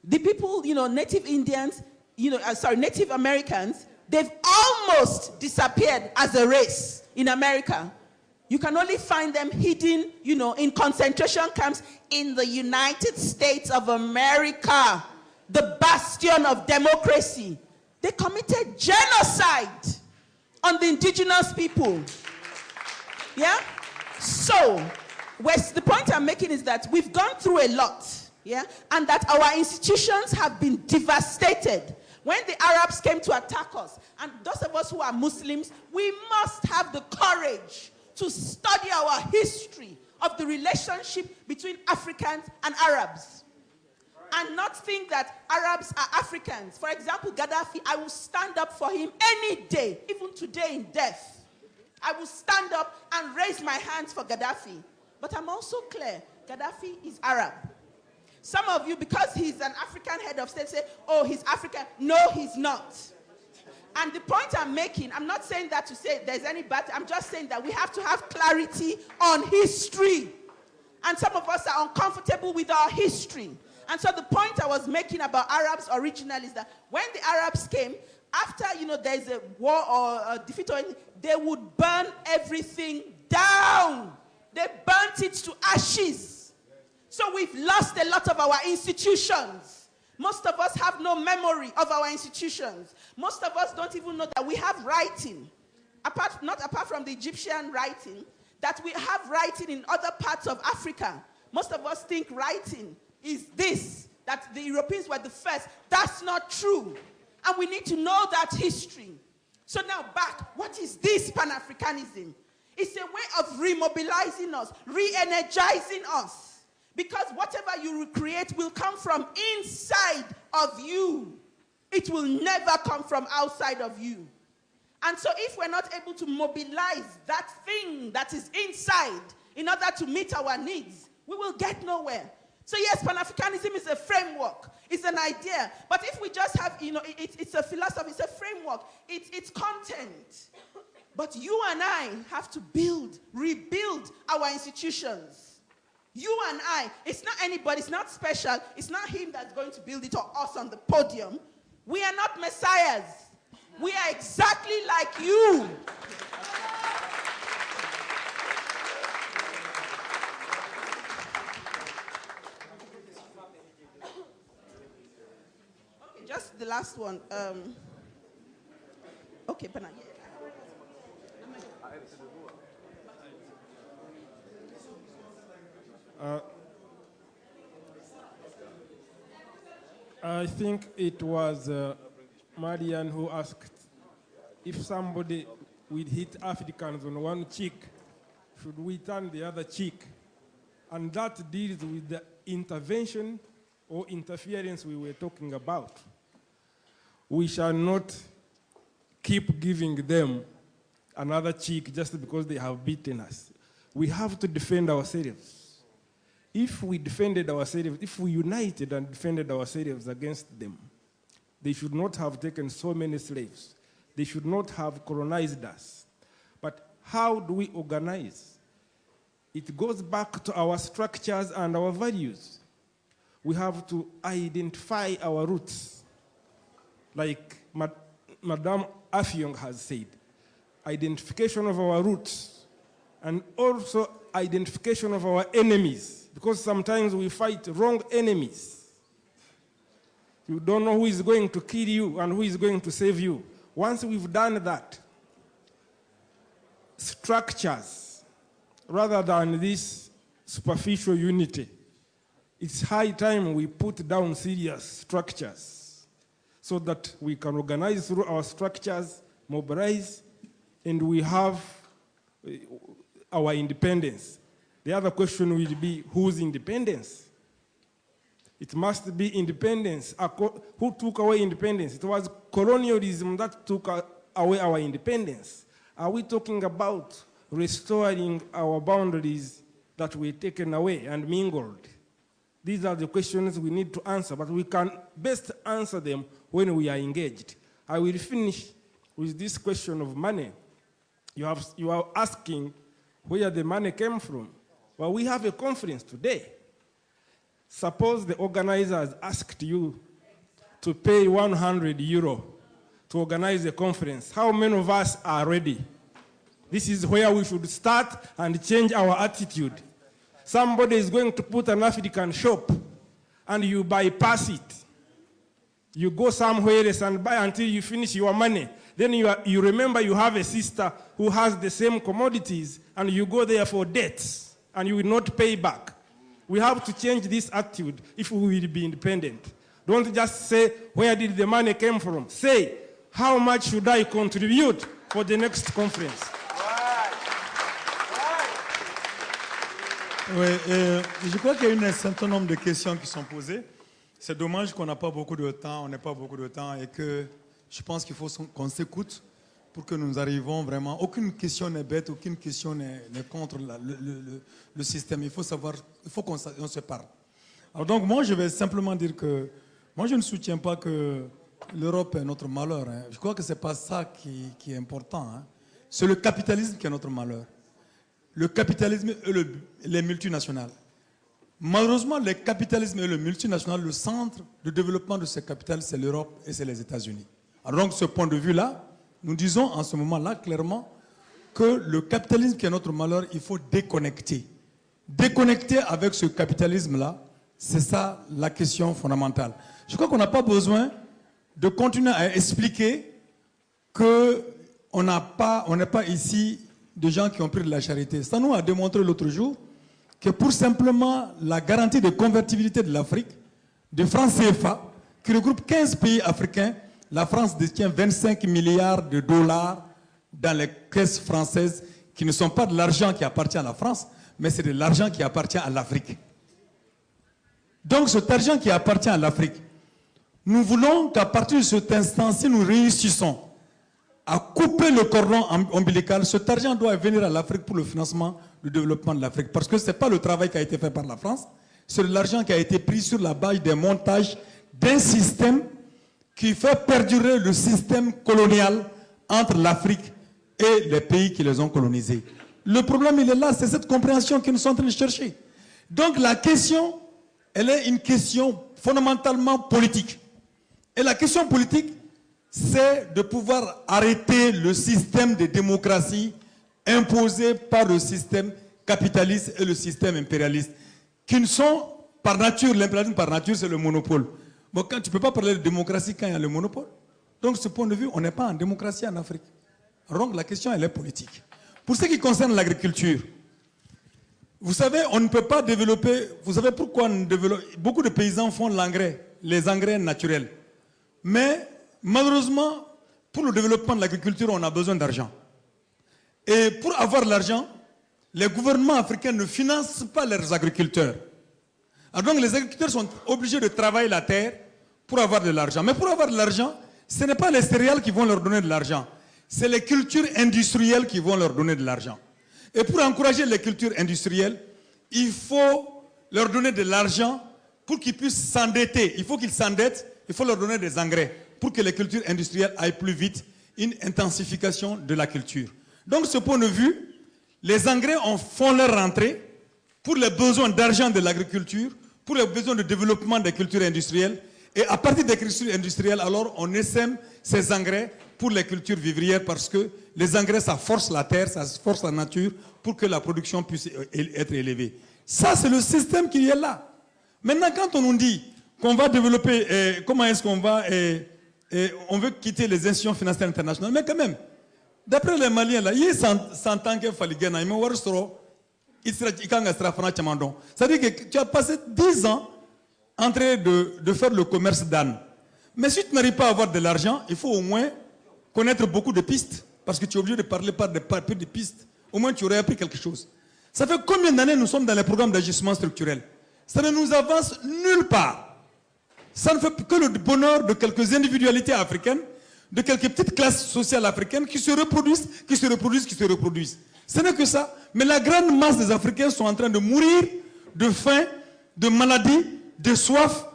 The people, Native Indians, Native Americans, they've almost disappeared as a race in America. You can only find them hidden, in concentration camps in the United States of America, the bastion of democracy. They committed genocide on the indigenous people. Yeah? So, the point I'm making is that we've gone through a lot, yeah? And that our institutions have been devastated. When the Arabs came to attack us, and those of us who are Muslims, we must have the courage to study our history of the relationship between Africans and Arabs. And not think that Arabs are Africans. For example, Gaddafi, I will stand up for him any day, even today in death. I will stand up and raise my hands for Gaddafi. But I'm also clear, Gaddafi is Arab. Some of you, because he's an African head of state, say, oh, he's African. No, he's not. And the point I'm making, I'm not saying that to say there's any bad, I'm just saying that we have to have clarity on history. And some of us are uncomfortable with our history. And so the point I was making about Arabs originally is that when the Arabs came, after, there's a war or a defeat, or anything, they would burn everything down. They burnt it to ashes. So we've lost a lot of our institutions. Most of us have no memory of our institutions. Most of us don't even know that we have writing, not apart from the Egyptian writing, that we have writing in other parts of Africa. Most of us think writing is this, that the Europeans were the first. That's not true. And we need to know that history. So now back, what is this Pan-Africanism? It's a way of remobilizing us, re-energizing us. Because whatever you create will come from inside of you. It will never come from outside of you. And so if we're not able to mobilize that thing that is inside in order to meet our needs, we will get nowhere. So yes, Pan-Africanism is a framework. It's an idea. But if we just have, it's a philosophy, it's a framework, it's content. But you and I have to rebuild our institutions. You and I, it's not anybody, it's not special, it's not him that's going to build it or us on the podium. We are not messiahs. We are exactly like you. Okay, just the last one. Okay, Pana. I think it was Marian who asked if somebody will hit Africans on one cheek, should we turn the other cheek? And that deals with the intervention or interference we were talking about. We shall not keep giving them another cheek just because they have beaten us. We have to defend ourselves. If we defended ourselves, if we united and defended ourselves against them, they should not have taken so many slaves. They should not have colonized us. But how do we organize? It goes back to our structures and our values. We have to identify our roots. Like Madame Afyong has said, identification of our roots and also identification of our enemies. Because sometimes we fight wrong enemies. You don't know who is going to kill you and who is going to save you. Once we've done that, structures, rather than this superficial unity, it's high time we put down serious structures so that we can organize through our structures, mobilize, and we have our independence. The other question will be, whose independence? It must be independence. Who took away independence? It was colonialism that took away our independence. Are we talking about restoring our boundaries that were taken away and mingled? These are the questions we need to answer, but we can best answer them when we are engaged. I will finish with this question of money. You are asking where the money came from. Well, we have a conference today. Suppose the organizers asked you to pay €100 to organize a conference. How many of us are ready? This is where we should start and change our attitude. Somebody is going to put an African shop and you bypass it. You go somewhere else and buy until you finish your money. Then you remember you have a sister who has the same commodities and you go there for debts and you will not pay back. We have to change this attitude if we will be independent. Don't just say, where did the money come from? Say, how much should I contribute for the next conference? Oui, je crois qu'il y a un certain nombre de questions qui sont posées. C'est dommage qu'on n'a pas beaucoup de temps, on n'a pas beaucoup de temps et que je pense qu'il faut qu'on s'écoute pour que nous arrivions vraiment. Aucune question n'est bête, aucune question n'est contre le système. Il faut savoir, il faut qu'on se parle. Alors donc moi je vais simplement dire que moi je ne soutiens pas que l'Europe est notre malheur. Hein. Je crois que c'est pas ça qui est important. Hein. C'est le capitalisme qui est notre malheur. Le capitalisme et les multinationales. Malheureusement, le capitalisme et le multinational, le centre de développement de ce capital, c'est l'Europe et c'est les États-Unis. Alors donc, ce point de vue-là, nous disons en ce moment-là clairement que le capitalisme qui est notre malheur, il faut déconnecter. Déconnecter avec ce capitalisme-là, C'est ça la question fondamentale. Je crois qu'on n'a pas besoin de continuer à expliquer qu'on n'est pas ici de gens qui ont pris de la charité. Ça nous a démontré l'autre jour que pour simplement la garantie de convertibilité de l'Afrique, de francs CFA, qui regroupe 15 pays africains, la France détient 25 milliards de dollars dans les caisses françaises qui ne sont pas de l'argent qui appartient à la France, mais c'est de l'argent qui appartient à l'Afrique. Donc cet argent qui appartient à l'Afrique, nous voulons qu'à partir de cet instant, si nous réussissons à couper le cordon ombilical, cet argent doit venir à l'Afrique pour le financement du développement de l'Afrique. Parce que ce n'est pas le travail qui a été fait par la France, c'est de l'argent qui a été pris sur la base des montages d'un système qui fait perdurer le système colonial entre l'Afrique et les pays qui les ont colonisés. Le problème, il est là, c'est cette compréhension que nous sommes en train de chercher. Donc la question, elle est une question fondamentalement politique. Et la question politique, c'est de pouvoir arrêter le système de démocratie imposé par le système capitaliste et le système impérialiste, qui ne sont par nature, l'impérialisme par nature, c'est le monopole. Bon, quand tu ne peux pas parler de démocratie quand il y a le monopole. Donc, de ce point de vue, on n'est pas en démocratie en Afrique. Donc, la question, elle est politique. Pour ce qui concerne l'agriculture, vous savez, on ne peut pas développer... Vous savez pourquoi beaucoup de paysans font l'engrais, les engrais naturels. Mais, malheureusement, pour le développement de l'agriculture, on a besoin d'argent. Et pour avoir l'argent, les gouvernements africains ne financent pas leurs agriculteurs. Alors donc les agriculteurs sont obligés de travailler la terre pour avoir de l'argent. Mais pour avoir de l'argent, ce n'est pas les céréales qui vont leur donner de l'argent. C'est les cultures industrielles qui vont leur donner de l'argent. Et pour encourager les cultures industrielles, il faut leur donner de l'argent pour qu'ils puissent s'endetter. Il faut qu'ils s'endettent, il faut leur donner des engrais pour que les cultures industrielles aillent plus vite, une intensification de la culture. Donc, de ce point de vue, les engrais font leur rentrée pour les besoins d'argent de l'agriculture, pour les besoins de développement des cultures industrielles. Et à partir des cultures industrielles, alors, on essaime ces engrais pour les cultures vivrières parce que les engrais, ça force la terre, ça force la nature pour que la production puisse être élevée. Ça, c'est le système qui est là. Maintenant, quand on nous dit qu'on va développer, comment est-ce qu'on va, on veut quitter les institutions financières internationales, mais quand même, d'après les Maliens, là, ils s'entendent qu'il fallait gagner. C'est-à-dire que tu as passé 10 ans en train de faire le commerce d'âne. Mais si tu n'arrives pas à avoir de l'argent, il faut au moins connaître beaucoup de pistes. Parce que tu es obligé de parler par des pistes. Au moins, tu aurais appris quelque chose. Ça fait combien d'années nous sommes dans les programmes d'ajustement structurel? Ça ne nous avance nulle part. Ça ne fait que le bonheur de quelques individualités africaines, de quelques petites classes sociales africaines qui se reproduisent, qui se reproduisent, qui se reproduisent. Ce n'est que ça. Mais la grande masse des Africains sont en train de mourir de faim, de maladie, de soif,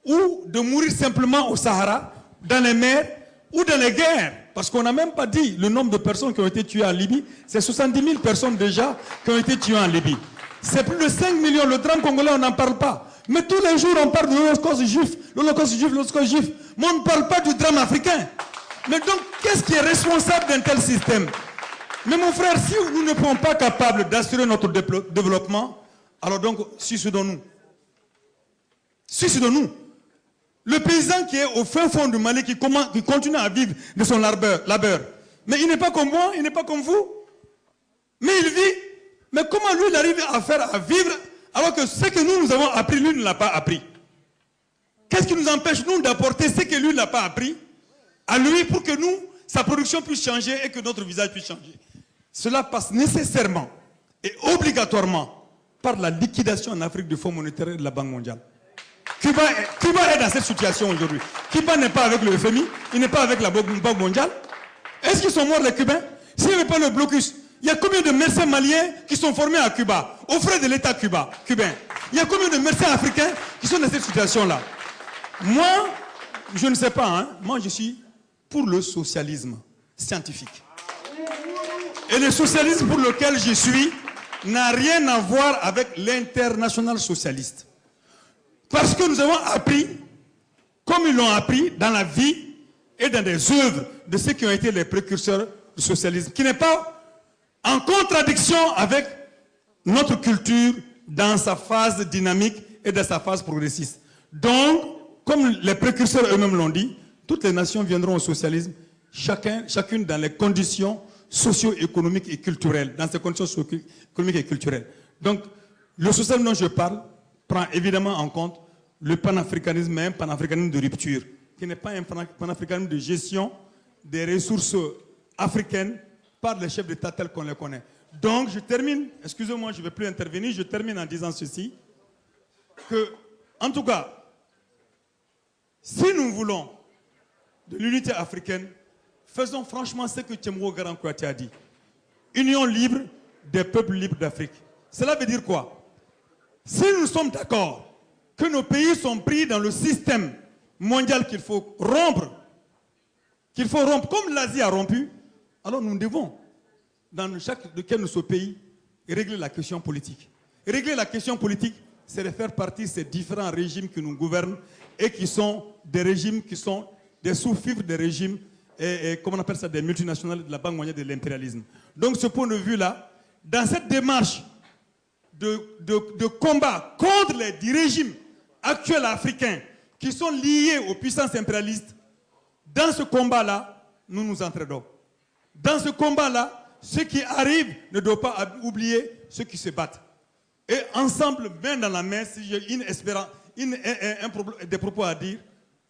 ou de mourir simplement au Sahara, dans les mers, ou dans les guerres. Parce qu'on n'a même pas dit le nombre de personnes qui ont été tuées en Libye. C'est 70 000 personnes déjà qui ont été tuées en Libye. C'est plus de 5 millions. Le drame congolais, on n'en parle pas. Mais tous les jours, on parle de l'Holocauste juif, l'Holocauste juif, l'Holocauste juif. Mais on ne parle pas du drame africain. Mais donc, qu'est-ce qui est responsable d'un tel système? Mais mon frère, si nous ne sommes pas capables d'assurer notre développement, alors donc, suicidons-nous. Suicidons-nous. Le paysan qui est au fin fond du Mali, qui continue à vivre de son labeur, mais il n'est pas comme moi, il n'est pas comme vous. Mais il vit. Mais comment lui, il arrive à vivre alors que ce que nous avons appris, lui ne l'a pas appris? Qu'est-ce qui nous empêche, nous, d'apporter ce que lui n'a pas appris à lui pour que nous, sa production puisse changer et que notre visage puisse changer? Cela passe nécessairement et obligatoirement par la liquidation en Afrique du Fonds monétaire et de la Banque mondiale. Cuba est dans cette situation aujourd'hui. Cuba n'est pas avec le FMI, il n'est pas avec la Banque mondiale. Est-ce qu'ils sont morts les Cubains? S'il n'y avait pas le blocus, il y a combien de médecins maliens qui sont formés à Cuba, aux frais de l'État cubain? Il y a combien de médecins africains qui sont dans cette situation-là? Moi, je ne sais pas, hein. Moi je suis pour le socialisme scientifique. Et le socialisme pour lequel je suis n'a rien à voir avec l'international socialiste. Parce que nous avons appris, comme ils l'ont appris dans la vie et dans des œuvres de ceux qui ont été les précurseurs du socialisme, qui n'est pas en contradiction avec notre culture dans sa phase dynamique est dans sa phase progressiste. Donc, comme les précurseurs eux-mêmes l'ont dit, toutes les nations viendront au socialisme, chacune dans les conditions socio-économiques et culturelles, dans ces conditions socio-économiques et culturelles. Donc, le socialisme dont je parle prend évidemment en compte le panafricanisme, mais un panafricanisme de rupture, qui n'est pas un panafricanisme de gestion des ressources africaines par les chefs d'État tels qu'on les connaît. Donc, je termine, excusez-moi, je ne vais plus intervenir, je termine en disant ceci, que, en tout cas, si nous voulons de l'unité africaine, faisons franchement ce que Tchemro Garan Kouyaté a dit. Union libre des peuples libres d'Afrique. Cela veut dire quoi? Si nous sommes d'accord que nos pays sont pris dans le système mondial qu'il faut rompre, comme l'Asie a rompu, alors nous devons, dans chaque de nos pays, régler la question politique. Régler la question politique, c'est de faire partie de ces différents régimes qui nous gouvernent et qui sont des régimes qui sont des sous-fifres des régimes, comment on appelle ça, des multinationales de la Banque mondiale de l'impérialisme. Donc, ce point de vue-là, dans cette démarche de combat contre les régimes actuels africains qui sont liés aux puissances impérialistes, dans ce combat-là, nous nous entraidons. Dans ce combat-là, ceux qui arrivent ne doivent pas oublier ceux qui se battent. Et ensemble, main dans la main, si j'ai des propos à dire,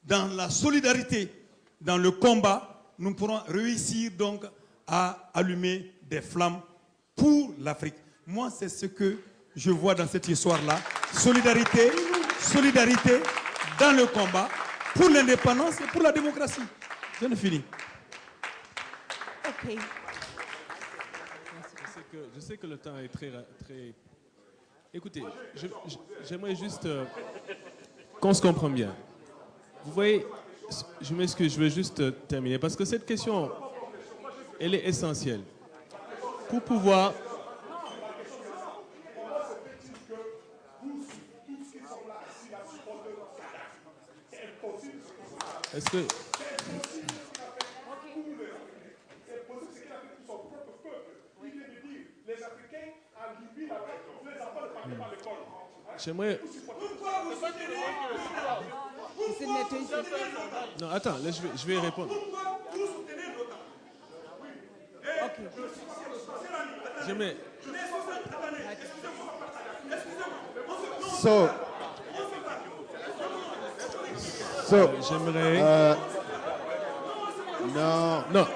dans la solidarité, dans le combat, nous pourrons réussir donc à allumer des flammes pour l'Afrique. Moi, c'est ce que je vois dans cette histoire-là. Solidarité, solidarité dans le combat pour l'indépendance et pour la démocratie. Je ne finis. Ok. Je sais que le temps est très... Écoutez, j'aimerais juste qu'on se comprenne bien. Vous voyez, je m'excuse, je vais juste terminer parce que cette question, elle est essentielle. Pour pouvoir... Est-ce que... J'aimerais... Non, attends, là, je vais répondre. J'aimerais... J'aimerais... Non,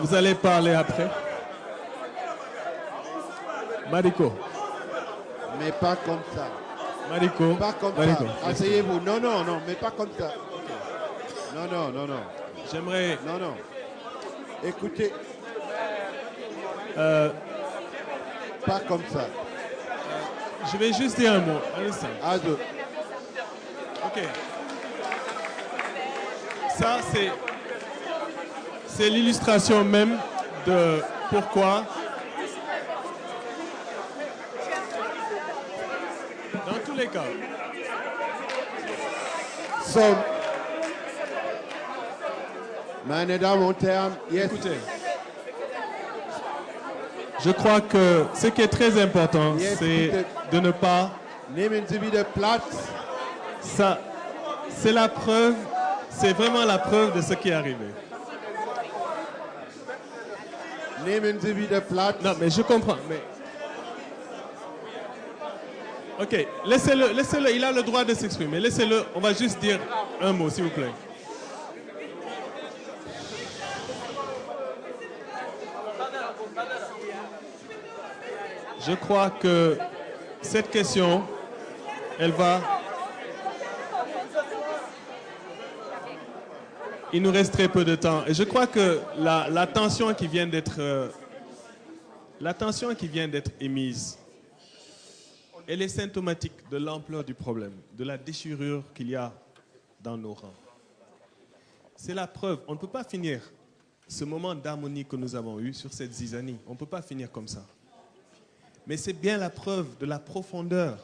vous allez parler après. Mariko. Mais pas comme ça. Mariko. Pas comme Mariko. ça. Asseyez-vous. Non, mais pas comme ça. Non. J'aimerais... Non. Écoutez. Pas comme ça. Je vais juste dire un mot. Azo. Ok. Ça, c'est l'illustration même de pourquoi... Dans tous les cas. Meine Damen und Herren, écoutez, je crois que ce qui est très important, c'est de ne pas... Nehmen Sie wieder Platz. Ça, c'est la preuve, c'est vraiment la preuve de ce qui est arrivé. Nehmen Sie wieder Platz. Non, mais je comprends, mais... Ok, laissez-le, il a le droit de s'exprimer. Laissez-le, on va juste dire un mot, s'il vous plaît. Je crois que cette question, elle va... Il nous reste très peu de temps. Et je crois que la tension qui vient d'être émise, elle est symptomatique de l'ampleur du problème, de la déchirure qu'il y a dans nos rangs. C'est la preuve. On ne peut pas finir ce moment d'harmonie que nous avons eu sur cette zizanie. On ne peut pas finir comme ça. Mais c'est bien la preuve de la profondeur.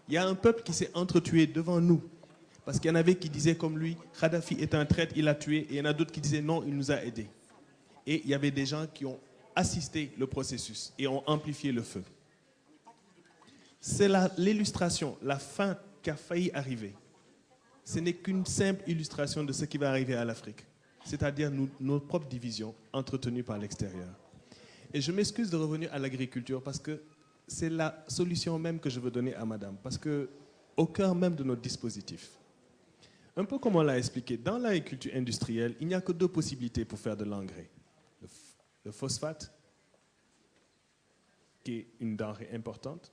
Il y a un peuple qui s'est entretué devant nous. Parce qu'il y en avait qui disaient comme lui, Kadhafi est un traître, il a tué. Et il y en a d'autres qui disaient non, il nous a aidés. Et il y avait des gens qui ont assisté le processus et ont amplifié le feu. C'est l'illustration, la fin qui a failli arriver. Ce n'est qu'une simple illustration de ce qui va arriver à l'Afrique, c'est-à-dire nos propres divisions entretenues par l'extérieur. Et je m'excuse de revenir à l'agriculture parce que c'est la solution même que je veux donner à madame, parce qu'au cœur même de notre dispositif, un peu comme on l'a expliqué, dans l'agriculture industrielle, il n'y a que deux possibilités pour faire de l'engrais. Le phosphate, qui est une denrée importante,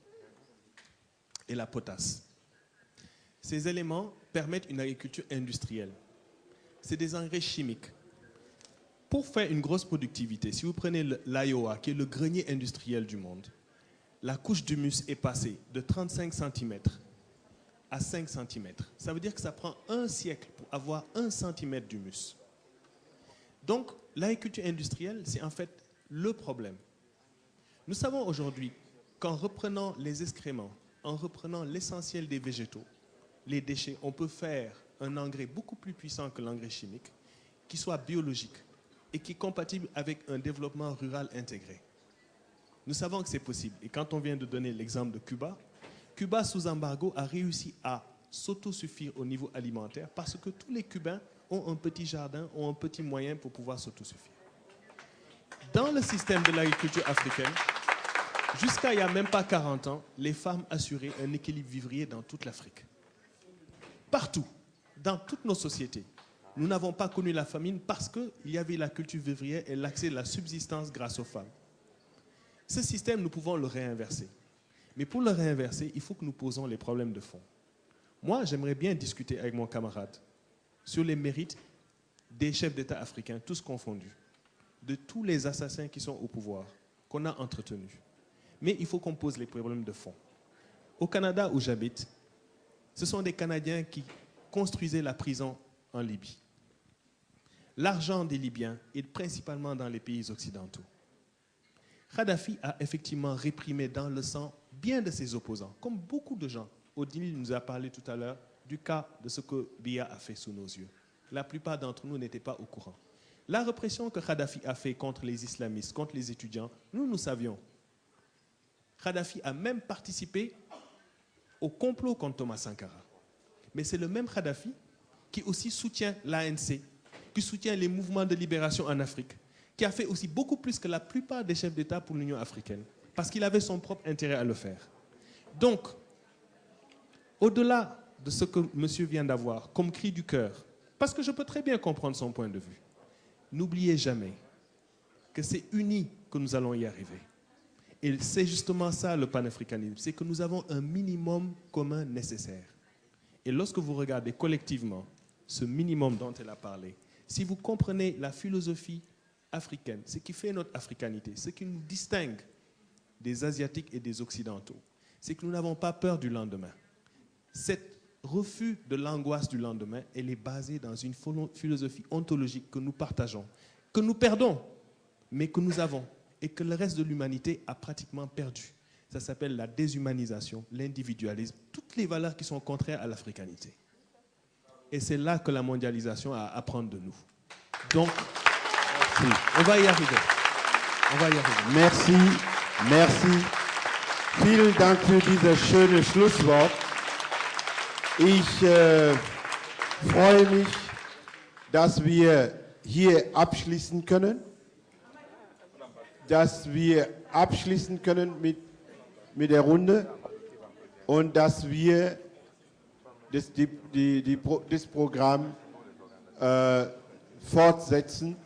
et la potasse. Ces éléments permettent une agriculture industrielle. C'est des engrais chimiques. Pour faire une grosse productivité, si vous prenez l'Iowa, qui est le grenier industriel du monde, la couche d'humus est passée de 35 cm à 5 cm. Ça veut dire que ça prend un siècle pour avoir 1 cm d'humus. Donc, l'agriculture industrielle, c'est en fait le problème. Nous savons aujourd'hui qu'en reprenant les excréments, en reprenant l'essentiel des végétaux, les déchets, on peut faire un engrais beaucoup plus puissant que l'engrais chimique, qui soit biologique et qui est compatible avec un développement rural intégré. Nous savons que c'est possible. Et quand on vient de donner l'exemple de Cuba, Cuba sous embargo a réussi à s'autosuffire au niveau alimentaire parce que tous les Cubains ont un petit jardin, ont un petit moyen pour pouvoir s'autosuffire. Dans le système de l'agriculture africaine, jusqu'à il n'y a même pas 40 ans, les femmes assuraient un équilibre vivrier dans toute l'Afrique. Partout, dans toutes nos sociétés, nous n'avons pas connu la famine parce qu'il y avait la culture vivrière et l'accès à la subsistance grâce aux femmes. Ce système, nous pouvons le réinverser. Mais pour le réinverser, il faut que nous posons les problèmes de fond. Moi, j'aimerais bien discuter avec mon camarade sur les mérites des chefs d'État africains, tous confondus, de tous les assassins qui sont au pouvoir, qu'on a entretenus. Mais il faut qu'on pose les problèmes de fond. Au Canada, où j'habite, ce sont des Canadiens qui construisaient la prison en Libye. L'argent des Libyens est principalement dans les pays occidentaux. Kadhafi a effectivement réprimé dans le sang bien de ses opposants, comme beaucoup de gens. Odile nous a parlé tout à l'heure du cas de ce que Biya a fait sous nos yeux. La plupart d'entre nous n'étaient pas au courant. La répression que Kadhafi a fait contre les islamistes, contre les étudiants, nous savions. Kadhafi a même participé au complot contre Thomas Sankara. Mais c'est le même Kadhafi qui aussi soutient l'ANC, qui soutient les mouvements de libération en Afrique, qui a fait aussi beaucoup plus que la plupart des chefs d'État pour l'Union africaine, parce qu'il avait son propre intérêt à le faire. Donc, au-delà de ce que monsieur vient d'avoir comme cri du cœur, parce que je peux très bien comprendre son point de vue, n'oubliez jamais que c'est unis que nous allons y arriver. Et c'est justement ça le panafricanisme, c'est que nous avons un minimum commun nécessaire. Et lorsque vous regardez collectivement ce minimum dont elle a parlé, si vous comprenez la philosophie africaine, ce qui fait notre africanité, ce qui nous distingue des Asiatiques et des Occidentaux, c'est que nous n'avons pas peur du lendemain. Cet refus de l'angoisse du lendemain, elle est basée dans une philosophie ontologique que nous partageons, que nous perdons, mais que nous avons, et que le reste de l'humanité a pratiquement perdu. Ça s'appelle la déshumanisation, l'individualisme, toutes les valeurs qui sont contraires à l'africanité. Et c'est là que la mondialisation a à apprendre de nous. Donc, on va y arriver. On va y arriver. Merci, merci. Vielen Dank für dieses schöne Schlusswort. Ich freue mich, dass wir hier abschließen können. Dass wir abschließen können mit der Runde und dass wir das Programm fortsetzen.